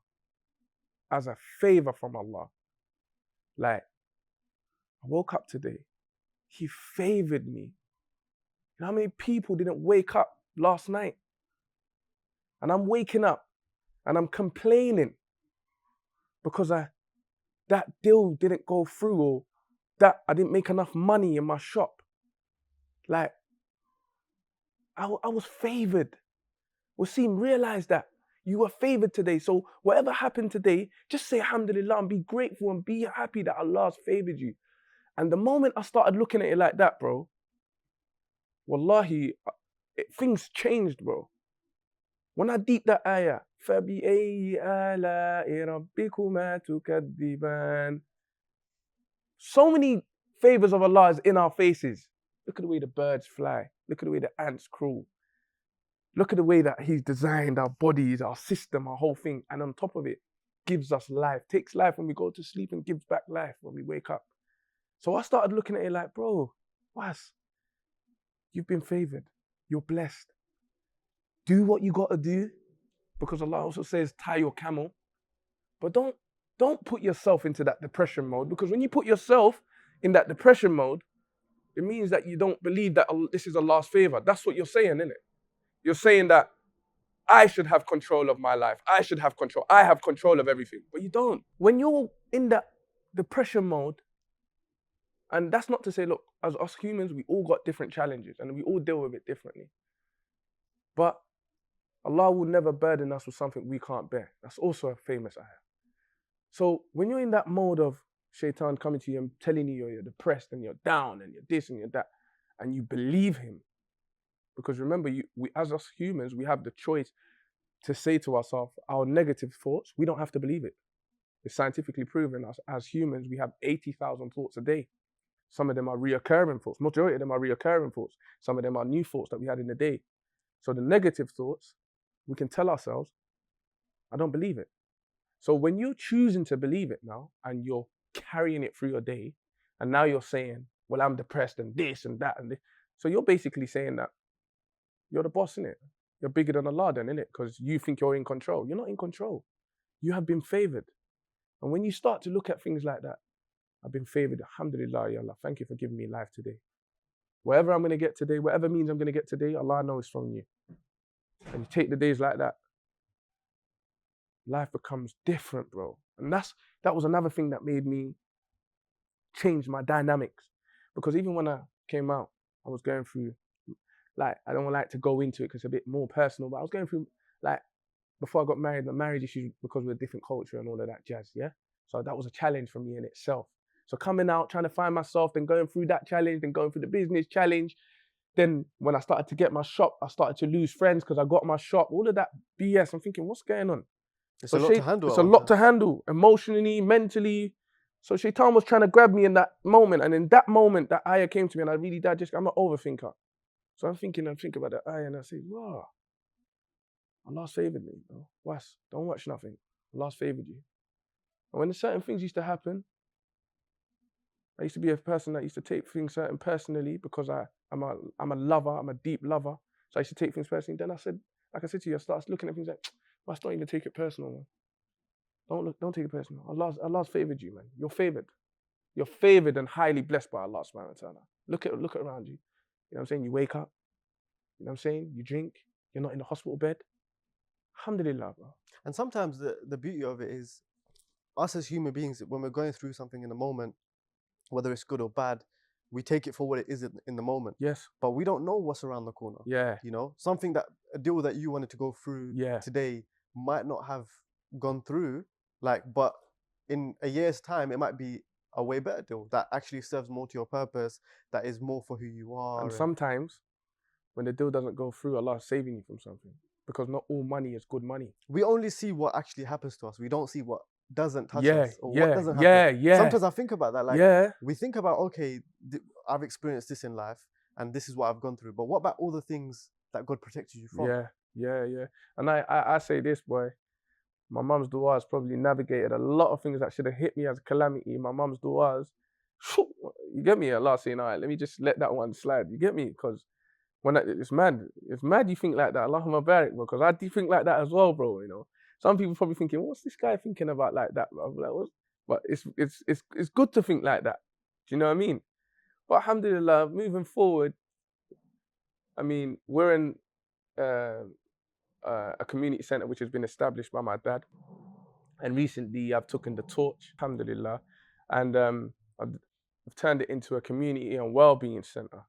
from Allah. Like, I woke up today, He favored me. You know how many people didn't wake up last night? And I'm waking up and I'm complaining because that deal didn't go through, or that I didn't make enough money in my shop. Like, I was favored. Wasim, realize that you were favored today. So whatever happened today, just say alhamdulillah and be grateful and be happy that Allah's favored you. And the moment I started looking at it like that, bro, wallahi, things changed, bro. When I deep that ayah, فَبِأَيِّ آلَاءِ رَبِّكُمَا تُكَذِّبَانِ. So many favors of Allah is in our faces. Look at the way the birds fly. Look at the way the ants crawl. Look at the way that He's designed our bodies, our system, our whole thing. And on top of it, gives us life. Takes life when we go to sleep and gives back life when we wake up. So I started looking at it like, bro, Was, you've been favored. You're blessed. Do what you got to do, because Allah also says, tie your camel. But don't put yourself into that depression mode, because when you put yourself in that depression mode, it means that you don't believe that this is Allah's favor. That's what you're saying, isn't it? You're saying that I should have control of my life. I should have control. I have control of everything. But you don't. When you're in that depression mode, and that's not to say, look, as us humans, we all got different challenges and we all deal with it differently. But Allah will never burden us with something we can't bear. That's also a famous ayah. So when you're in that mode of shaitan coming to you and telling you you're depressed and you're down and you're this and you're that, and you believe him, because remember, we as us humans, we have the choice to say to ourselves, our negative thoughts, we don't have to believe it. It's scientifically proven as humans, we have 80,000 thoughts a day. Some of them are reoccurring thoughts. Majority of them are reoccurring thoughts. Some of them are new thoughts that we had in the day. So the negative thoughts, we can tell ourselves, I don't believe it. So when you're choosing to believe it now and you're carrying it through your day, and now you're saying, well, I'm depressed and this and that and this. So you're basically saying that you're the boss, innit? You're bigger than Allah then, innit? Because you think you're in control. You're not in control. You have been favored. And when you start to look at things like that, I've been favored, alhamdulillah, ya Allah, thank you for giving me life today. Whatever I'm going to get today, whatever means I'm going to get today, Allah knows from you. And you take the days like that, life becomes different, bro. And that was another thing that made me change my dynamics. Because even when I came out, I was going through, like, I don't like to go into it because it's a bit more personal, but I was going through, like, before I got married, the marriage issues because we're a different culture and all of that jazz, yeah? So that was a challenge for me in itself. So coming out, trying to find myself, then going through that challenge, then going through the business challenge. Then when I started to get my shop, I started to lose friends because I got my shop, all of that BS. I'm thinking, what's going on? It's a lot to handle. It's a lot to handle, emotionally, mentally. So Shaitan was trying to grab me in that moment. And in that moment, that ayah came to me and I really digested. I'm an overthinker. So I'm thinking about that ayah and I say, wow, Allah's favored me, bro. Was, don't watch nothing. Allah's favored you. And when certain things used to happen, I used to be a person that used to take things certain personally because I'm a lover, I'm a deep lover. So I used to take things personally. Then I said, like I said to you, I started looking at things like, well, don't even take it personal, man. Don't take it personal. Allah's favored you, man. You're favored. You're favored and highly blessed by Allah subhanahu wa ta'ala. Look at around you. You know what I'm saying? You wake up. You know what I'm saying? You drink. You're not in the hospital bed. Alhamdulillah, bro. And sometimes the beauty of it is us as human beings, when we're going through something in the moment, whether it's good or bad, we take it for what it is in the moment. Yes. But we don't know what's around the corner. Yeah. You know, a deal that you wanted to go through today might not have gone through, but in a year's time, it might be a way better deal that actually serves more to your purpose, that is more for who you are. And sometimes when the deal doesn't go through, Allah is saving you from something, because not all money is good money. We only see what actually happens to us. We don't see what doesn't touch us or what doesn't happen. Sometimes I think about that. We think about, okay, I've experienced this in life and this is what I've gone through. But what about all the things that God protected you from? Yeah. And I say this, boy. My mum's dua has probably navigated a lot of things that should have hit me as a calamity. My mum's duas, you get me? Allah saying, all right, let me just let that one slide. You get me? Because It's mad. It's mad you think like that. Allahumma barik, bro. Because I do think like that as well, bro. You know, some people probably thinking, what's this guy thinking about like that, bro? Like, what? But it's good to think like that. Do you know what I mean? But alhamdulillah, moving forward, I mean, we're in a community center which has been established by my dad, and recently I've taken the torch, alhamdulillah, and I've turned it into a community and well-being center.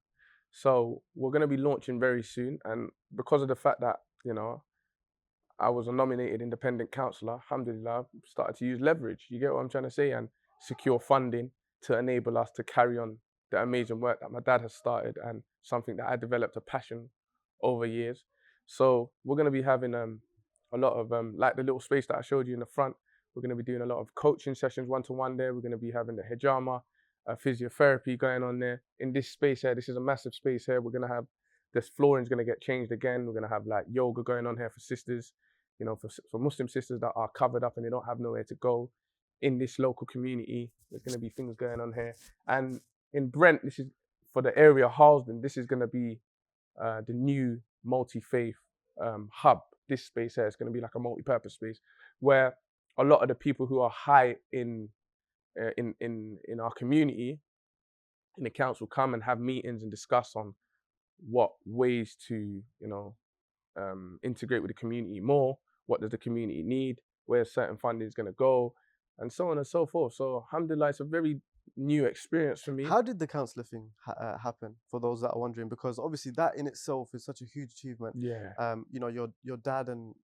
So we're going to be launching very soon, and because of the fact that, you know, I was a nominated independent counsellor, alhamdulillah, started to use leverage, you get what I'm trying to say, and secure funding to enable us to carry on the amazing work that my dad has started and something that I developed a passion over years. So we're going to be having a lot of, like the little space that I showed you in the front, we're going to be doing a lot of coaching sessions one-to-one there. We're going to be having the hijama, physiotherapy going on there. In this space here, this is a massive space here. We're going to have, this flooring's going to get changed again. We're going to have like yoga going on here for sisters, you know, for Muslim sisters that are covered up and they don't have nowhere to go in this local community. There's going to be things going on here. And in Brent, this is for the area Harlseden, this is going to be the new multi-faith hub. This space here is going to be like a multi-purpose space where a lot of the people who are high in our community, in the council, come and have meetings and discuss on what ways to, you know, integrate with the community more. What does the community need? Where certain funding is going to go, and so on and so forth. So, alhamdulillah, it's a very new experience for me. How did the counsellor thing happen, for those that are wondering? Because obviously that in itself is such a huge achievement. Yeah. You know, your dad and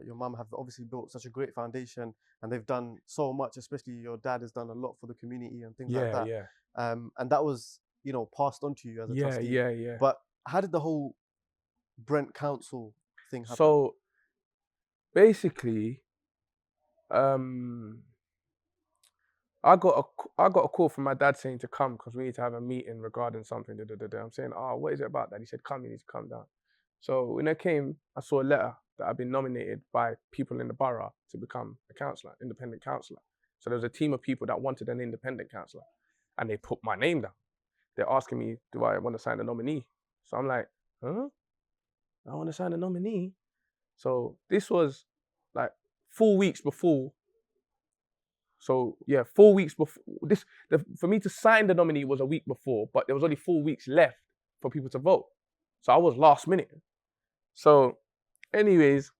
your mum have obviously built such a great foundation, and they've done so much. Especially your dad has done a lot for the community and things like that. Yeah. And that was, you know, passed on to you as a trustee. Yeah. But how did the whole Brent Council thing happen? So basically, I got a call from my dad saying to come because we need to have a meeting regarding something. I'm saying, oh, what is it about that? He said, come, you need to come down. So when I came, I saw a letter that I'd been nominated by people in the borough to become a counsellor, independent counsellor. So there was a team of people that wanted an independent counsellor, and they put my name down. They're asking me, do I want to sign a nominee? So I'm like, huh? I want to sign a nominee? So this was like 4 weeks before. So yeah, 4 weeks before for me to sign the nominee was a week before, but there was only 4 weeks left for people to vote. So I was last minute. So anyways,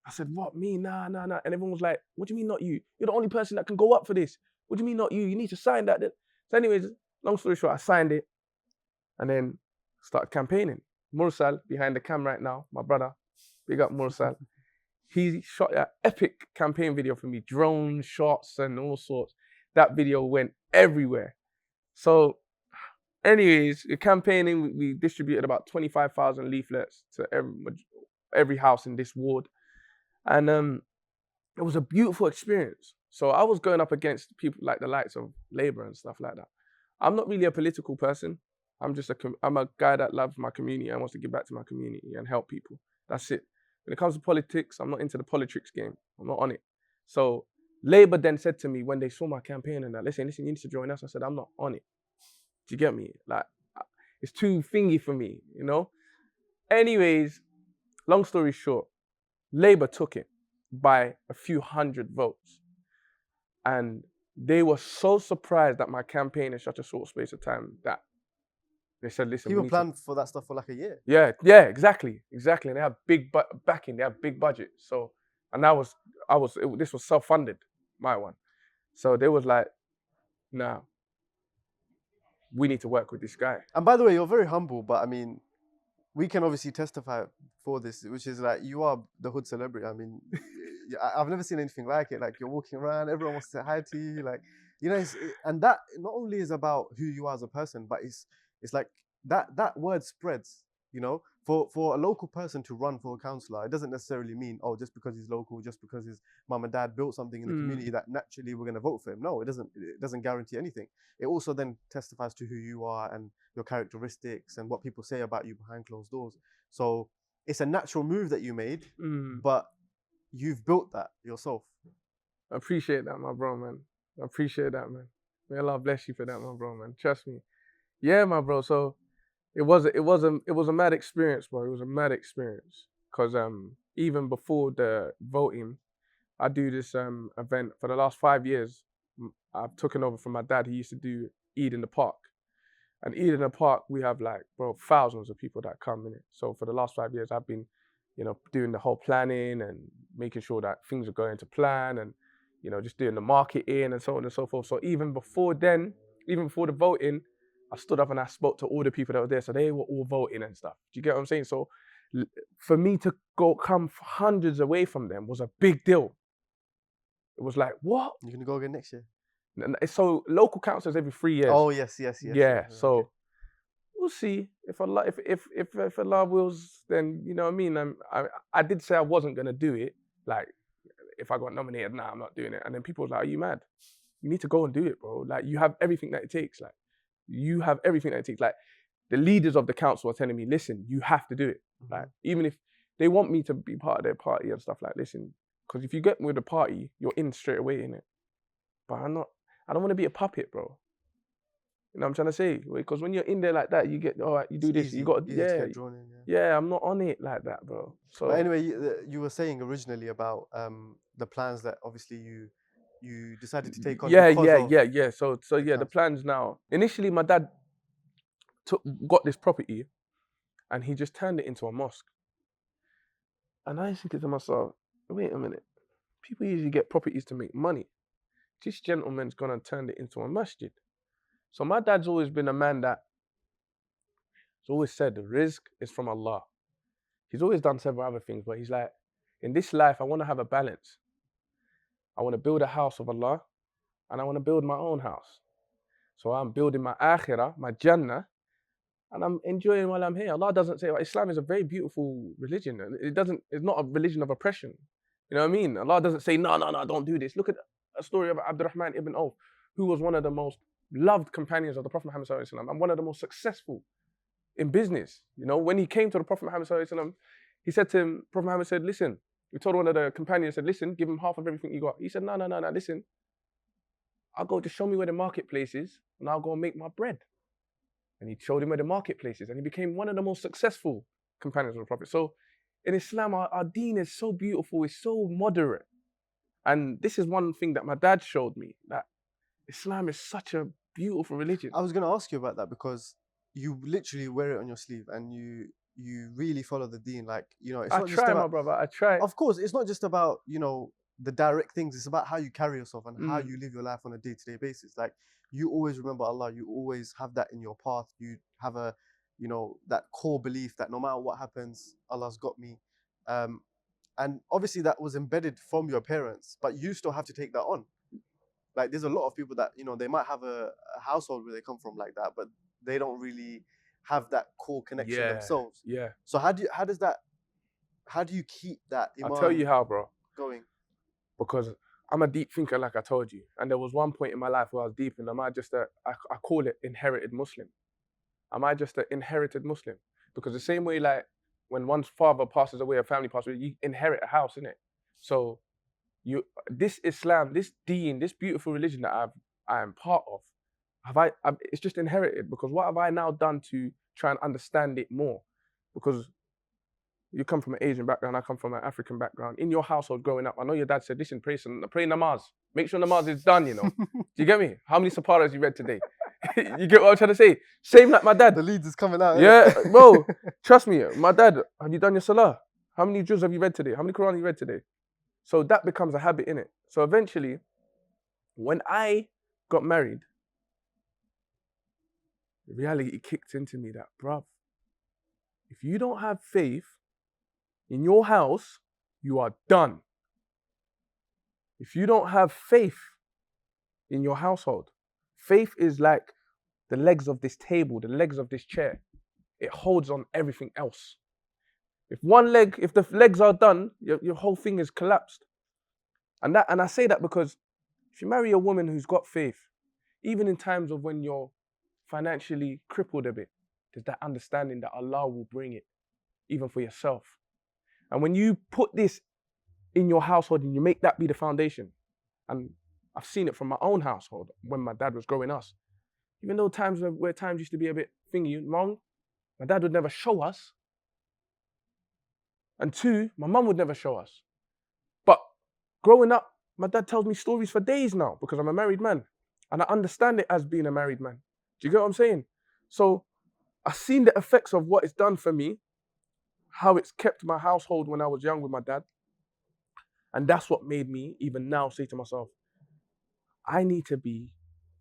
I said, what, me? Nah. And everyone was like, what do you mean not you? You're the only person that can go up for this. What do you mean not you? You need to sign that. So anyways, long story short, I signed it and then started campaigning. Mursal, behind the cam right now, my brother, big up Mursal. He shot an epic campaign video for me, drone shots and all sorts. That video went everywhere. So anyways, the campaigning, we distributed about 25,000 leaflets to every house in this ward. And it was a beautiful experience. So I was going up against people like the likes of Labour and stuff like that. I'm not really a political person. I'm a guy that loves my community and wants to give back to my community and help people. That's it. When it comes to politics, I'm not into the politics game. I'm not on it. So Labour then said to me when they saw my campaign and that, listen, you need to join us. I said, I'm not on it. Do you get me? Like, it's too thingy for me, you know? Anyways, long story short, Labour took it by a few hundred votes. And they were so surprised at my campaign in such a short space of time that they said, listen, people planned for that stuff for like a year. Yeah, exactly. And they have big backing, they have big budgets. So, and this was self-funded, my one. So they was like, nah, we need to work with this guy. And by the way, you're very humble, but I mean, we can obviously testify for this, which is like, you are the hood celebrity. I mean, I've never seen anything like it. Like, you're walking around, everyone wants to say hi to you. Like, you know, and that not only is about who you are as a person, but it's like that word spreads, you know, for a local person to run for a councillor. It doesn't necessarily mean, oh, just because he's local, just because his mum and dad built something in the community that naturally we're going to vote for him. No, it doesn't guarantee anything. It also then testifies to who you are and your characteristics and what people say about you behind closed doors. So it's a natural move that you made, but you've built that yourself. I appreciate that, my bro, man. I appreciate that, man. May Allah bless you for that, my bro, man. Trust me. Yeah, my bro. So It was a mad experience, bro. It was a mad experience because even before the voting, I do this event for the last 5 years. I've taken over from my dad. He used to do Eid in the Park, and Eid in the Park we have like, bro, thousands of people that come in it. So for the last 5 years, I've been, doing the whole planning and making sure that things are going to plan, and just doing the marketing and so on and so forth. So even before then, even before the voting, I stood up and I spoke to all the people that were there. So they were all voting and stuff. Do you get what I'm saying? So for me to come hundreds away from them was a big deal. It was like, what? You're gonna go again next year? So local councils every 3 years. Oh yes. Yeah. So Okay. we'll see if Allah wills. Then you know what I mean. I did say I wasn't gonna do it. Like if I got nominated, nah, I'm not doing it. And then people were like, are you mad? You need to go and do it, bro. Like you have everything that it takes. Like you have everything that it takes. Like the leaders of the council are telling me, listen, you have to do it. Mm-hmm. Like even if they want me to be part of their party and stuff, like listen, because if you get with the party, you're in straight away in it. But I don't want to be a puppet, bro. You know what I'm trying to say? Because when you're in there like that, you get, all right, you do this, easy, you got, easy to get drawn in, yeah, I'm not on it like that, bro. So but anyway, you were saying originally about the plans that obviously you decided to take on. Yeah. So the plans now. Initially, my dad got this property, and he just turned it into a mosque. And I was thinking to myself, wait a minute, people usually get properties to make money. This gentleman's gonna turn it into a masjid. So my dad's always been a man that has always said the rizq is from Allah. He's always done several other things, but he's like, in this life, I want to have a balance. I want to build a house of Allah, and I want to build my own house. So I'm building my akhirah, my jannah, and I'm enjoying while I'm here. Allah doesn't say, Islam is a very beautiful religion. It's not a religion of oppression. You know what I mean? Allah doesn't say, no, don't do this. Look at a story of Abdurrahman ibn Auf, who was one of the most loved companions of the Prophet Muhammad sallallahu alaihi wasallam, and one of the most successful in business. When he came to the Prophet Muhammad sallallahu alaihi wasallam, he said to him, Prophet Muhammad said, listen, he told one of the companions, said, listen, give him half of everything you got. He said, no, listen, I'll go, just show me where the marketplace is, and I'll go and make my bread. And he showed him where the marketplace is, and he became one of the most successful companions of the Prophet. So in Islam, our deen is so beautiful, it's so moderate. And this is one thing that my dad showed me, that Islam is such a beautiful religion. I was going to ask you about that because you literally wear it on your sleeve and you really follow the deen. Like, it's not just about, my brother, I try. Of course, it's not just about, the direct things. It's about how you carry yourself and how you live your life on a day-to-day basis. Like, you always remember Allah. You always have that in your path. You have that core belief that no matter what happens, Allah's got me. And obviously that was embedded from your parents, but you still have to take that on. Like there's a lot of people that, they might have a household where they come from like that, but they don't really have that core connection themselves. Yeah. So how do you keep that iman I'll tell you how, bro. going? Because I'm a deep thinker, like I told you. And there was one point in my life where I was deep, and I call it inherited Muslim. Am I just an inherited Muslim? Because the same way, like, when one's father passes away, a family passes away, you inherit a house, innit? So this Islam, this deen, this beautiful religion that I am part of, it's just inherited. Because what have I now done to try and understand it more? Because you come from an Asian background, I come from an African background. In your household growing up, I know your dad said, listen, pray namaz. Make sure namaz is done, Do you get me? How many saparas you read today? You get what I'm trying to say? Same like my dad. The leads is coming out. Yeah, bro, trust me. My dad, have you done your salah? How many juz have you read today? How many Quran have you read today? So that becomes a habit, innit? So eventually, when I got married, the reality kicked into me that, bruv, if you don't have faith in your house, you are done. If you don't have faith in your household, faith is like the legs of this table, the legs of this chair. It holds on everything else. If the legs are done, your whole thing is collapsed. And I say that because if you marry a woman who's got faith, even in times of when you're financially crippled a bit, there's that understanding that Allah will bring it, even for yourself. And when you put this in your household and you make that be the foundation, and I've seen it from my own household when my dad was growing us, even though times used to be a bit thingy, wrong, my dad would never show us. And 2, my mum would never show us. But growing up, my dad tells me stories for days now because I'm a married man. And I understand it as being a married man. Do you get what I'm saying? So I've seen the effects of what it's done for me, how it's kept my household when I was young with my dad. And that's what made me even now say to myself, I need to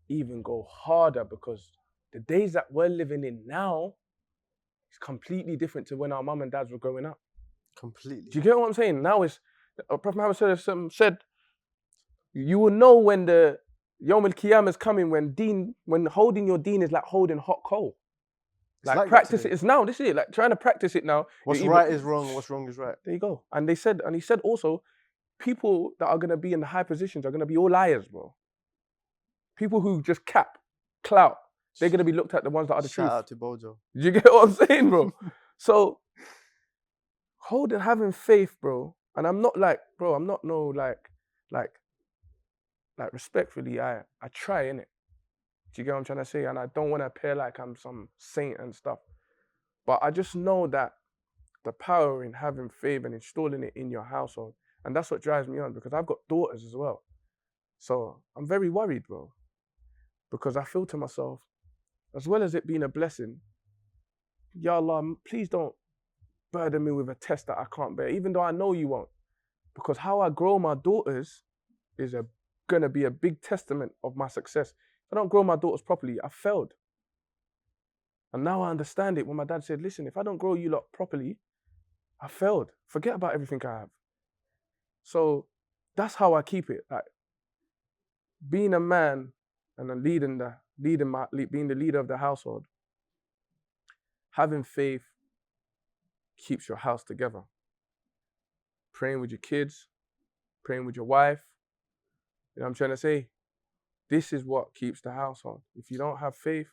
even go harder, because the days that we're living in now is completely different to when our mum and dads were growing up. Completely. Do you get what I'm saying? Now Prophet Muhammad said, you will know when the Yawm al-Qiyamah is coming, when holding your deen is like holding hot coal. Like practice it. It's now, this is it. Like trying to practice it now. What's right is wrong, what's wrong is right. There you go. And he said also, people that are gonna be in the high positions are gonna be all liars, bro. People who just cap, clout, they're gonna be looked at the ones that are the truth. Shout out to Bojo. Do you get what I'm saying, bro? So having faith, bro. And I'm not like, bro, I'm not no like respectfully, I try, innit? Do you get what I'm trying to say? And I don't want to appear like I'm some saint and stuff. But I just know that the power in having faith and installing it in your household. And that's what drives me on, because I've got daughters as well. So I'm very worried, bro. Because I feel to myself, as well as it being a blessing, Ya Allah, please don't burden me with a test that I can't bear, even though I know you won't. Because how I grow my daughters is gonna be a big testament of my success. If I don't grow my daughters properly, I failed. And now I understand it when my dad said, listen, if I don't grow you lot properly, I failed. Forget about everything I have. So that's how I keep it. Like being a man and being the leader of the household, having faith keeps your house together. Praying with your kids, praying with your wife. You know what I'm trying to say? This is what keeps the household. If you don't have faith,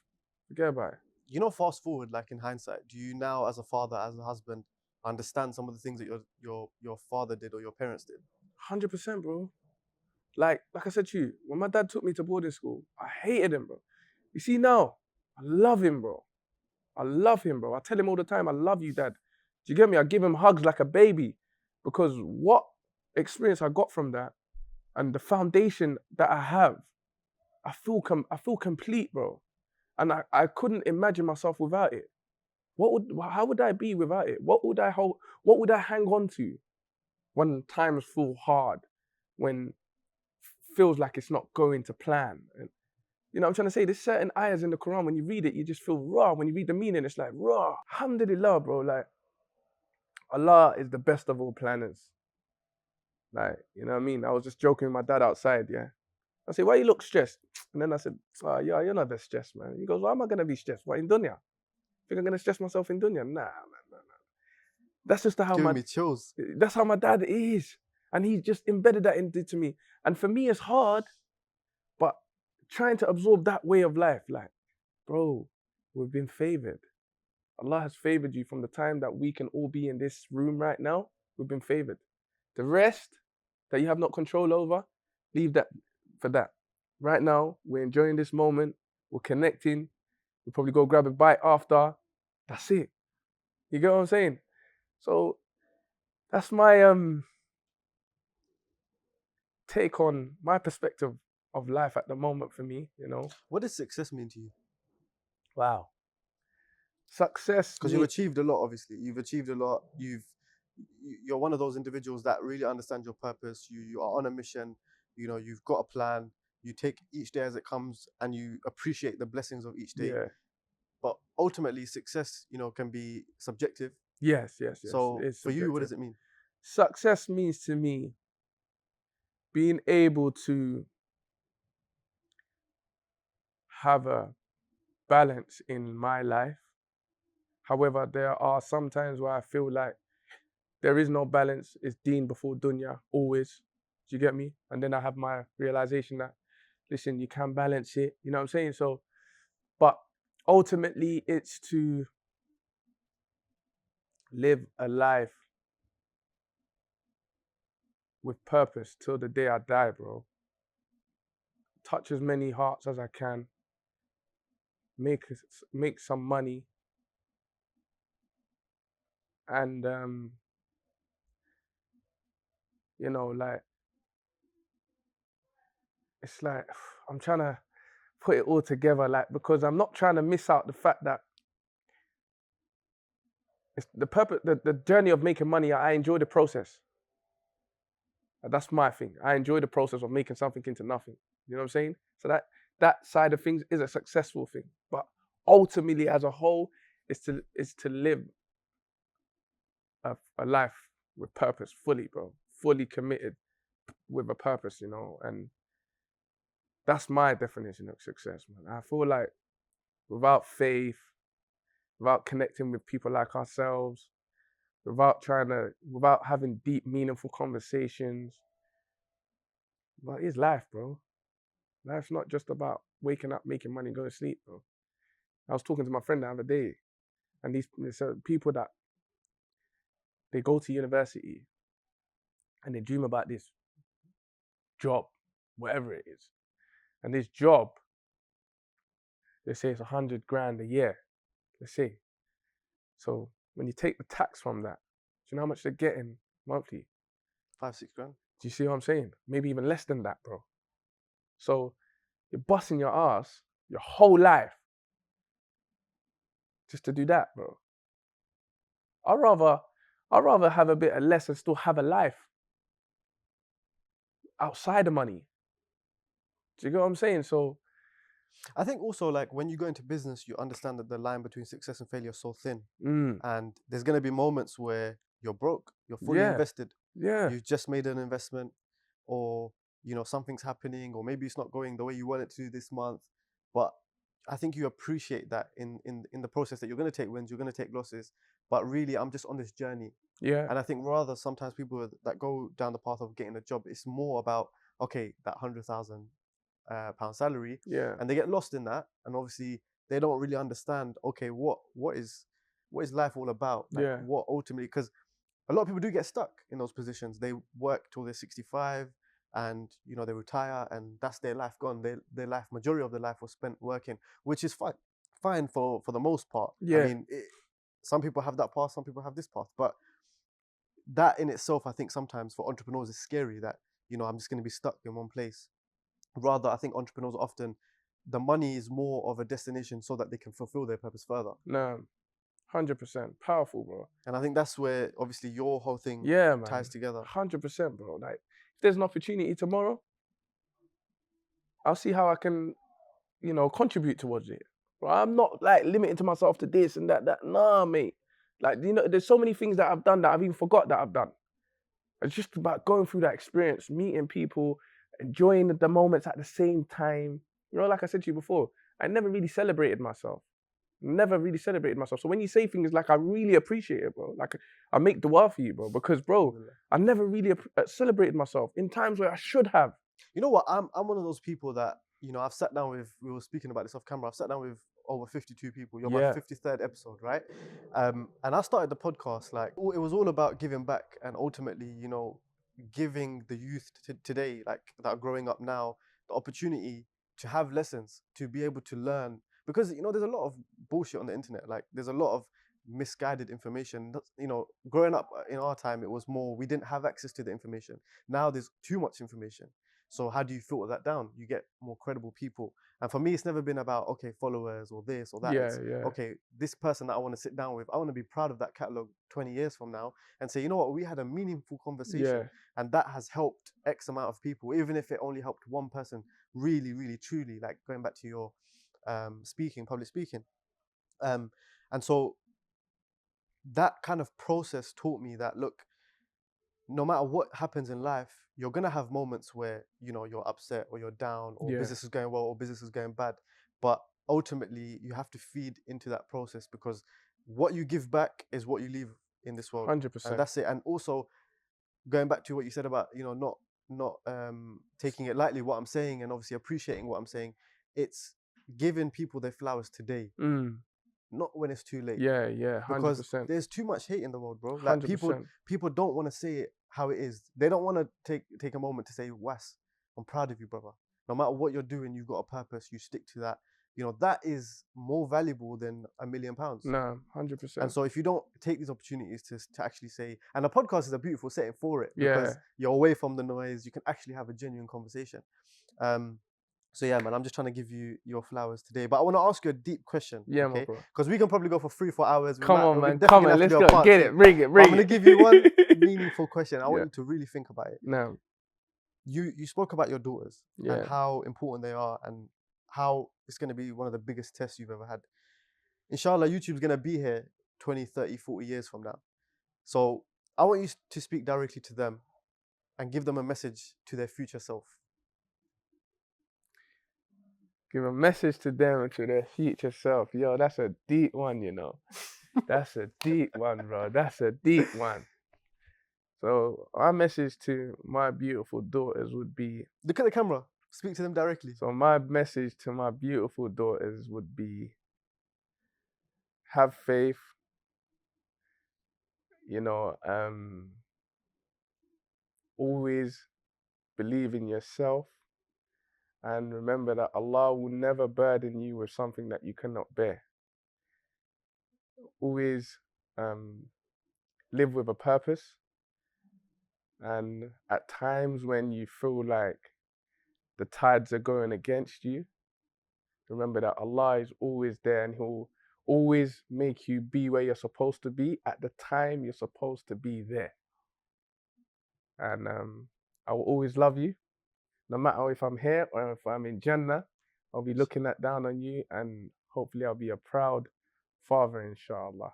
forget about it. You know, fast forward, like in hindsight, do you now, as a father, as a husband, understand some of the things that your father did or your parents did? 100%, bro. Like I said to you, when my dad took me to boarding school, I hated him, bro. You see now, I love him, bro. I love him, bro. I tell him all the time, I love you, Dad. Do you get me? I give him hugs like a baby, because what experience I got from that and the foundation that I have, I feel complete, bro. And I couldn't imagine myself without it. How would I be without it? What would I hang on to when times feel hard, when feels like it's not going to plan? And you know what I'm trying to say? There's certain ayahs in the Quran, when you read it, you just feel raw. When you read the meaning, it's like raw. Alhamdulillah, bro. Like, Allah is the best of all planners. Like, you know what I mean? I was just joking with my dad outside, yeah. I said, why you look stressed? And then I said, oh, yeah, you're not that stressed, man. He goes, why am I going to be stressed? What, in dunya? Think I'm going to stress myself in dunya? Nah, man. That's just how Giving me chills. That's how my dad is. And he just embedded that into me. And for me, it's hard, but trying to absorb that way of life, like, bro, we've been favored. Allah has favored you from the time that we can all be in this room right now. We've been favored. The rest that you have not control over, leave that for that. Right now, we're enjoying this moment. We're connecting. We'll probably go grab a bite after. That's it. You get what I'm saying? So that's my take on my perspective of life at the moment for me, you know. What does success mean to you? Wow. Success. Because you've achieved a lot, obviously. You've achieved a lot. You're one of those individuals that really understand your purpose. You are on a mission. You know, you've got a plan. You take each day as it comes, and you appreciate the blessings of each day. Yeah. But ultimately, success, you know, can be subjective. Yes. So for you, what does it mean? Success means to me being able to have a balance in my life. However, there are some times where I feel like there is no balance. It's deen before dunya, always. Do you get me? And then I have my realization that, listen, you can balance it. You know what I'm saying? So, but ultimately, it's to live a life with purpose till the day I die, bro. Touch as many hearts as I can. Make some money. And you know, like it's like I'm trying to put it all together, like, because I'm not trying to miss out the fact that it's the purpose, the journey of making money. I enjoy the process. That's my thing. I enjoy the process of making something into nothing. You know what I'm saying? So that side of things is a successful thing. But ultimately, as a whole, is to live a life with purpose, fully, bro, fully committed with a purpose. You know, and that's my definition of success, man. I feel like without faith, without connecting with people like ourselves, without having deep, meaningful conversations, but it's life, bro. Life's not just about waking up, making money, going to sleep, bro. I was talking to my friend the other day, and these people that they go to university and they dream about this job, whatever it is, and this job, they say it's 100 grand a year. Let's say. So when you take the tax from that, do you know how much they're getting monthly? 5-6 grand. Do you see what I'm saying? Maybe even less than that, bro. So you're busting your ass your whole life just to do that, bro. I'd rather have a bit of less and still have a life outside of money. Do you get what I'm saying? So I think also, like, when you go into business, you understand that the line between success and failure is so thin. And there's going to be moments where you're broke, you're fully invested. Yeah. You've just made an investment, or, you know, something's happening, or maybe it's not going the way you want it to this month. But I think you appreciate that in the process, that you're going to take wins, you're going to take losses. But really, I'm just on this journey. Yeah. And I think rather sometimes people that go down the path of getting a job, it's more about, okay, that 100,000 pound salary, Yeah. and they get lost in that, and obviously they don't really understand, okay, what is life all about, like, Yeah. what ultimately, because a lot of people do get stuck in those positions. They work till they're 65, and, you know, they retire, and that's their life gone. Their life, majority of their life was spent working, which is fine for the most part. I Yeah. mean, some people have that path, some people have this path, but that in itself, I think sometimes for entrepreneurs is scary, that, you know, I'm just going to be stuck in one place. Rather, I think entrepreneurs often, the money is more of a destination so that they can fulfill their purpose further. No, 100%. Powerful, bro. And I think that's where obviously your whole thing ties together. 100%, bro. Like, if there's an opportunity tomorrow, I'll see how I can, you know, contribute towards it. Bro, I'm not like limiting to myself to this and that. Nah, mate. Like, you know, there's so many things that I've done that I've even forgot that I've done. It's just about going through that experience, meeting people, enjoying the moments at the same time. You know, like I said to you before, I never really celebrated myself. Never really celebrated myself. So when you say things like, I really appreciate it, bro. Like, I make dua for you, bro. Because, bro, I never really celebrated myself in times where I should have. You know what? I'm one of those people that, you know, I've sat down with, we were speaking about this off camera, I've sat down with over 52 people. You're my 53rd episode, right? And I started the podcast, like, it was all about giving back, and ultimately, you know, giving the youth today, like, that are growing up now, the opportunity to have lessons, to be able to learn. Because, you know, there's a lot of bullshit on the internet. Like, there's a lot of misguided information. You know, growing up in our time, it was more, we didn't have access to the information. Now there's too much information. So how do you filter that down? You get more credible people. And for me, it's never been about, okay, followers or this or that. It's, okay, this person that I want to sit down with, I want to be proud of that catalog 20 years from now and say, you know what, we had a meaningful conversation, and that has helped X amount of people, even if it only helped one person, really, really, truly, like going back to your public speaking. And so that kind of process taught me that, look, no matter what happens in life, you're gonna have moments where, you know, you're upset or you're down, or business is going well or business is going bad. But ultimately, you have to feed into that process, because what you give back is what you leave in this world. 100%. And that's it. And also, going back to what you said about, you know, not taking it lightly, what I'm saying, and obviously appreciating what I'm saying, it's giving people their flowers today. Not when it's too late. Yeah, 100%. Because there's too much hate in the world, bro. Like, people don't want to say it how it is. They don't want to take a moment to say, Was, I'm proud of you, brother. No matter what you're doing, you've got a purpose. You stick to that. you know, that is more valuable than £1 million. No, 100%. And so if you don't take these opportunities to actually say, and a podcast is a beautiful setting for it, because Yeah. you're away from the noise, you can actually have a genuine conversation. So yeah, man, I'm just trying to give you your flowers today. But I want to ask you a deep question, Yeah, okay? my bro. Because we can probably go for 3-4 hours. Come on, man. Definitely Come on, have to let's do a go. part Get two. it. Bring it. But Bring I'm it. going to give you one meaningful question. I want you to really think about it. No. You spoke about your daughters Yeah. and how important they are and how it's going to be one of the biggest tests you've ever had. Inshallah, YouTube's going to be here 20, 30, 40 years from now. So I want you to speak directly to them and give them a message to their future self. Give a message to them and to their future self. Yo, that's a deep one, you know. That's a deep one, bro. That's a deep one. So our message to my beautiful daughters would be... Look at the camera. Speak to them directly. So my message to my beautiful daughters would be, have faith, you know, always believe in yourself, and remember that Allah will never burden you with something that you cannot bear. Always live with a purpose, and at times when you feel like the tides are going against you, remember that Allah is always there, and He'll always make you be where you're supposed to be at the time you're supposed to be there. And I will always love you, no matter if I'm here or if I'm in Jannah. I'll be looking down on you, and hopefully I'll be a proud father, inshallah.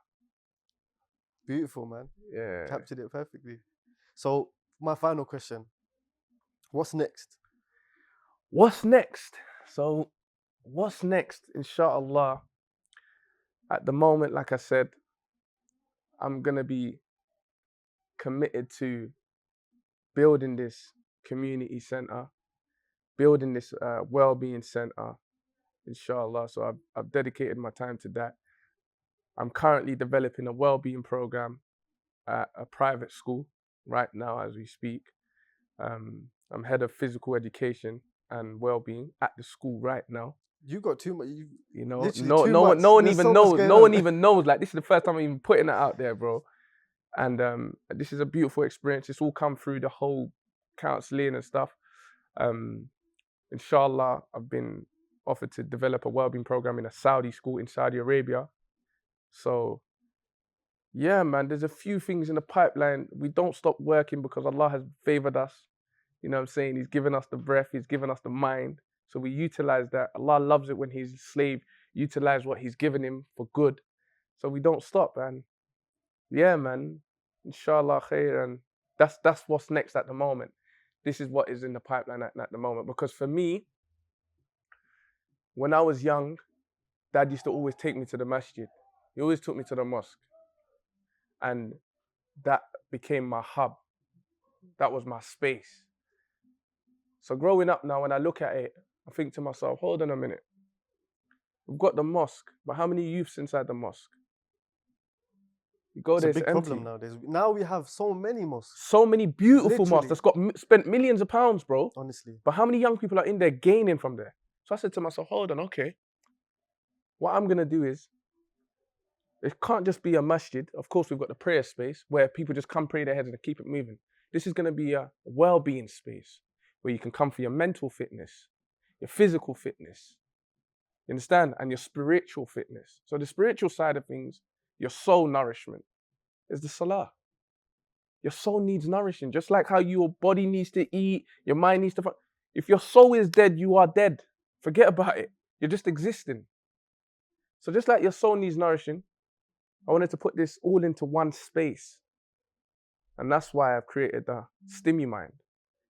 Beautiful, man. Yeah. Captured it perfectly. So my final question, what's next? What's next? So what's next, inshallah? At the moment, like I said, I'm going to be committed to building this community center, building this well-being center, inshallah. So I've dedicated my time to that. I'm currently developing a well-being program at a private school right now as we speak. I'm head of physical education and well-being at the school right now. You got too much. You know, no one even knows. No one even knows. Like, this is the first time I'm even putting it out there, bro. And this is a beautiful experience. It's all come through the whole counselling and stuff. Inshallah, I've been offered to develop a well-being program in a Saudi school in Saudi Arabia. So, yeah, man, there's a few things in the pipeline. We don't stop working because Allah has favored us. You know what I'm saying? He's given us the breath. He's given us the mind. So we utilize that. Allah loves it when his slave utilize what he's given him for good. So we don't stop. And yeah, man, inshallah khair. And that's what's next at the moment. This is what is in the pipeline at the moment. Because for me, when I was young, Dad used to always take me to the masjid. He always took me to the mosque. And that became my hub. That was my space. So growing up now, when I look at it, I think to myself, hold on a minute. We've got the mosque, but how many youths inside the mosque? You go there, it's a big empty. problem nowadays. Now we have so many mosques. So many beautiful mosques that's got spent millions of pounds, bro. Honestly. But how many young people are in there gaining from there? So I said to myself, hold on, okay. What I'm going to do is, it can't just be a masjid. Of course, we've got the prayer space where people just come pray their heads and keep it moving. This is going to be a well-being space where you can come for your mental fitness, your physical fitness, you understand? And your spiritual fitness. So the spiritual side of things, your soul nourishment, is the salah. Your soul needs nourishing, just like how your body needs to eat, your mind needs to... If your soul is dead, you are dead. Forget about it. You're just existing. So just like your soul needs nourishing, I wanted to put this all into one space. And that's why I've created the StimuMind.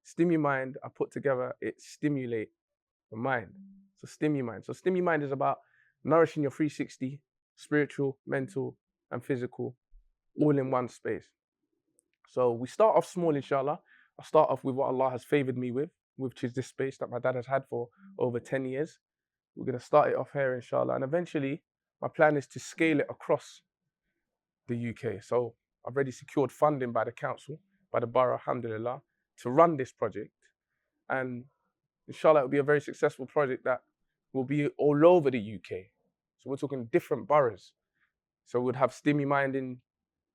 StimuMind, I put together, it stimulate the mind. So StimuMind. So StimuMind is about nourishing your 360, spiritual, mental, and physical, all in one space. So we start off small, inshallah. I start off with what Allah has favored me with, which is this space that my dad has had for over 10 years. We're going to start it off here, inshallah. And eventually, my plan is to scale it across the UK. So I've already secured funding by the council, by the borough, alhamdulillah, to run this project. And inshallah, it'll be a very successful project that will be all over the UK. So we're talking different boroughs. So we'd have Stimmy Mind in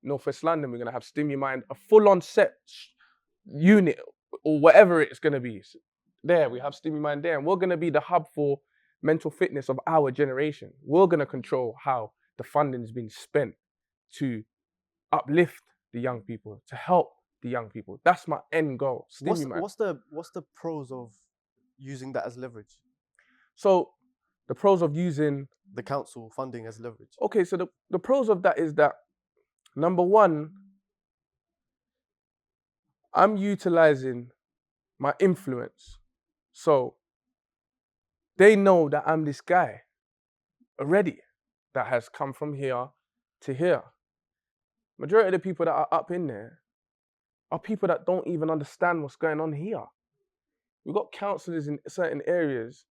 Northwest London. We're going to have Stimmy Mind, a full-on set unit or whatever it's going to be. So there, we have Stimmy Mind there. And we're going to be the hub for mental fitness of our generation. We're going to control how the funding is being spent to uplift the young people, to help the young people. That's my end goal. What's the pros of using that as leverage? So the pros of using the council funding as leverage. Okay, so the pros of that is that, number one, I'm utilizing my influence. So they know that I'm this guy already that has come from here to here. Majority of the people that are up in there are people that don't even understand what's going on here. We've got counsellors in certain areas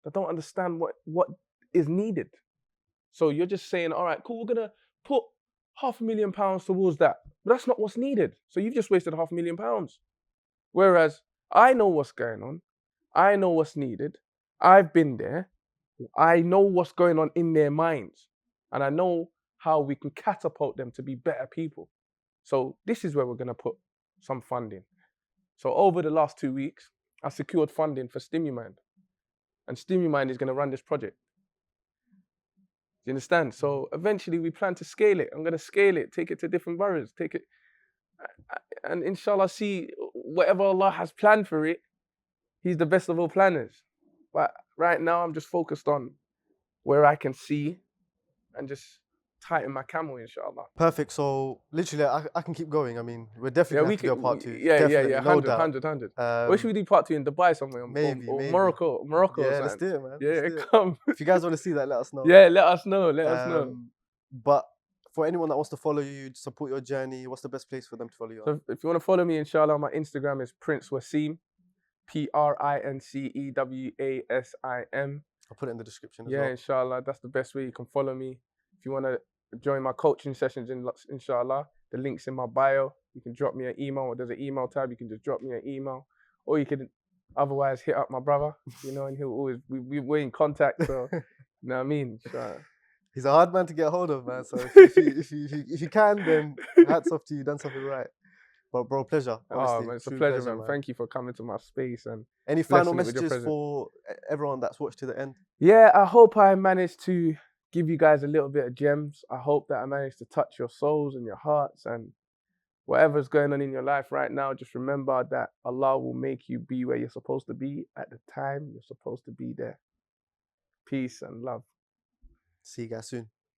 that don't understand what is needed. So you're just saying, all right, cool, we're gonna put £500,000 towards that. But that's not what's needed. So you've just wasted £500,000. Whereas I know what's going on. I know what's needed. I've been there. I know what's going on in their minds. And I know how we can catapult them to be better people. So this is where we're gonna put some funding. So over the last 2 weeks, I secured funding for StimuMind. And StimuMind is gonna run this project. Do you understand? So eventually we plan to scale it. I'm going to scale it, take it to different boroughs, take it, and inshallah see whatever Allah has planned for it. He's the best of all planners. But right now I'm just focused on where I can see and just tighten my camel, inshallah. Perfect. So literally I can keep going. I mean, we're definitely going to do a part 2. Yeah, definitely, yeah, 100. Where should we do part 2? In Dubai somewhere? Maybe. Morocco Yeah, or something. let's do it, man. Yeah, come. If you guys want to see that, let us know. Yeah, let us know. But for anyone that wants to follow you, support your journey, what's the best place for them to follow you? So if you want to follow me, inshallah, my Instagram is Prince Wasim, PrinceWasim. I'll put it in the description as well. well. Inshallah, that's the best way you can follow me. If you want to join my coaching sessions, inshallah, the link's in my bio. You can drop me an email, or there's an email tab. You can just drop me an email, or you can otherwise hit up my brother, and he'll always, we're in contact, so, you know what I mean? So, he's a hard man to get hold of, man. So if you can, then hats off to you. Done something right. But bro, pleasure. Honestly, man, it's a pleasure, man. Thank you for coming to my space. And any final messages for everyone that's watched to the end? Yeah, I hope I managed to give you guys a little bit of gems. I hope that I managed to touch your souls and your hearts, and whatever's going on in your life right now, just remember that Allah will make you be where you're supposed to be at the time you're supposed to be there. Peace and love. See you guys soon.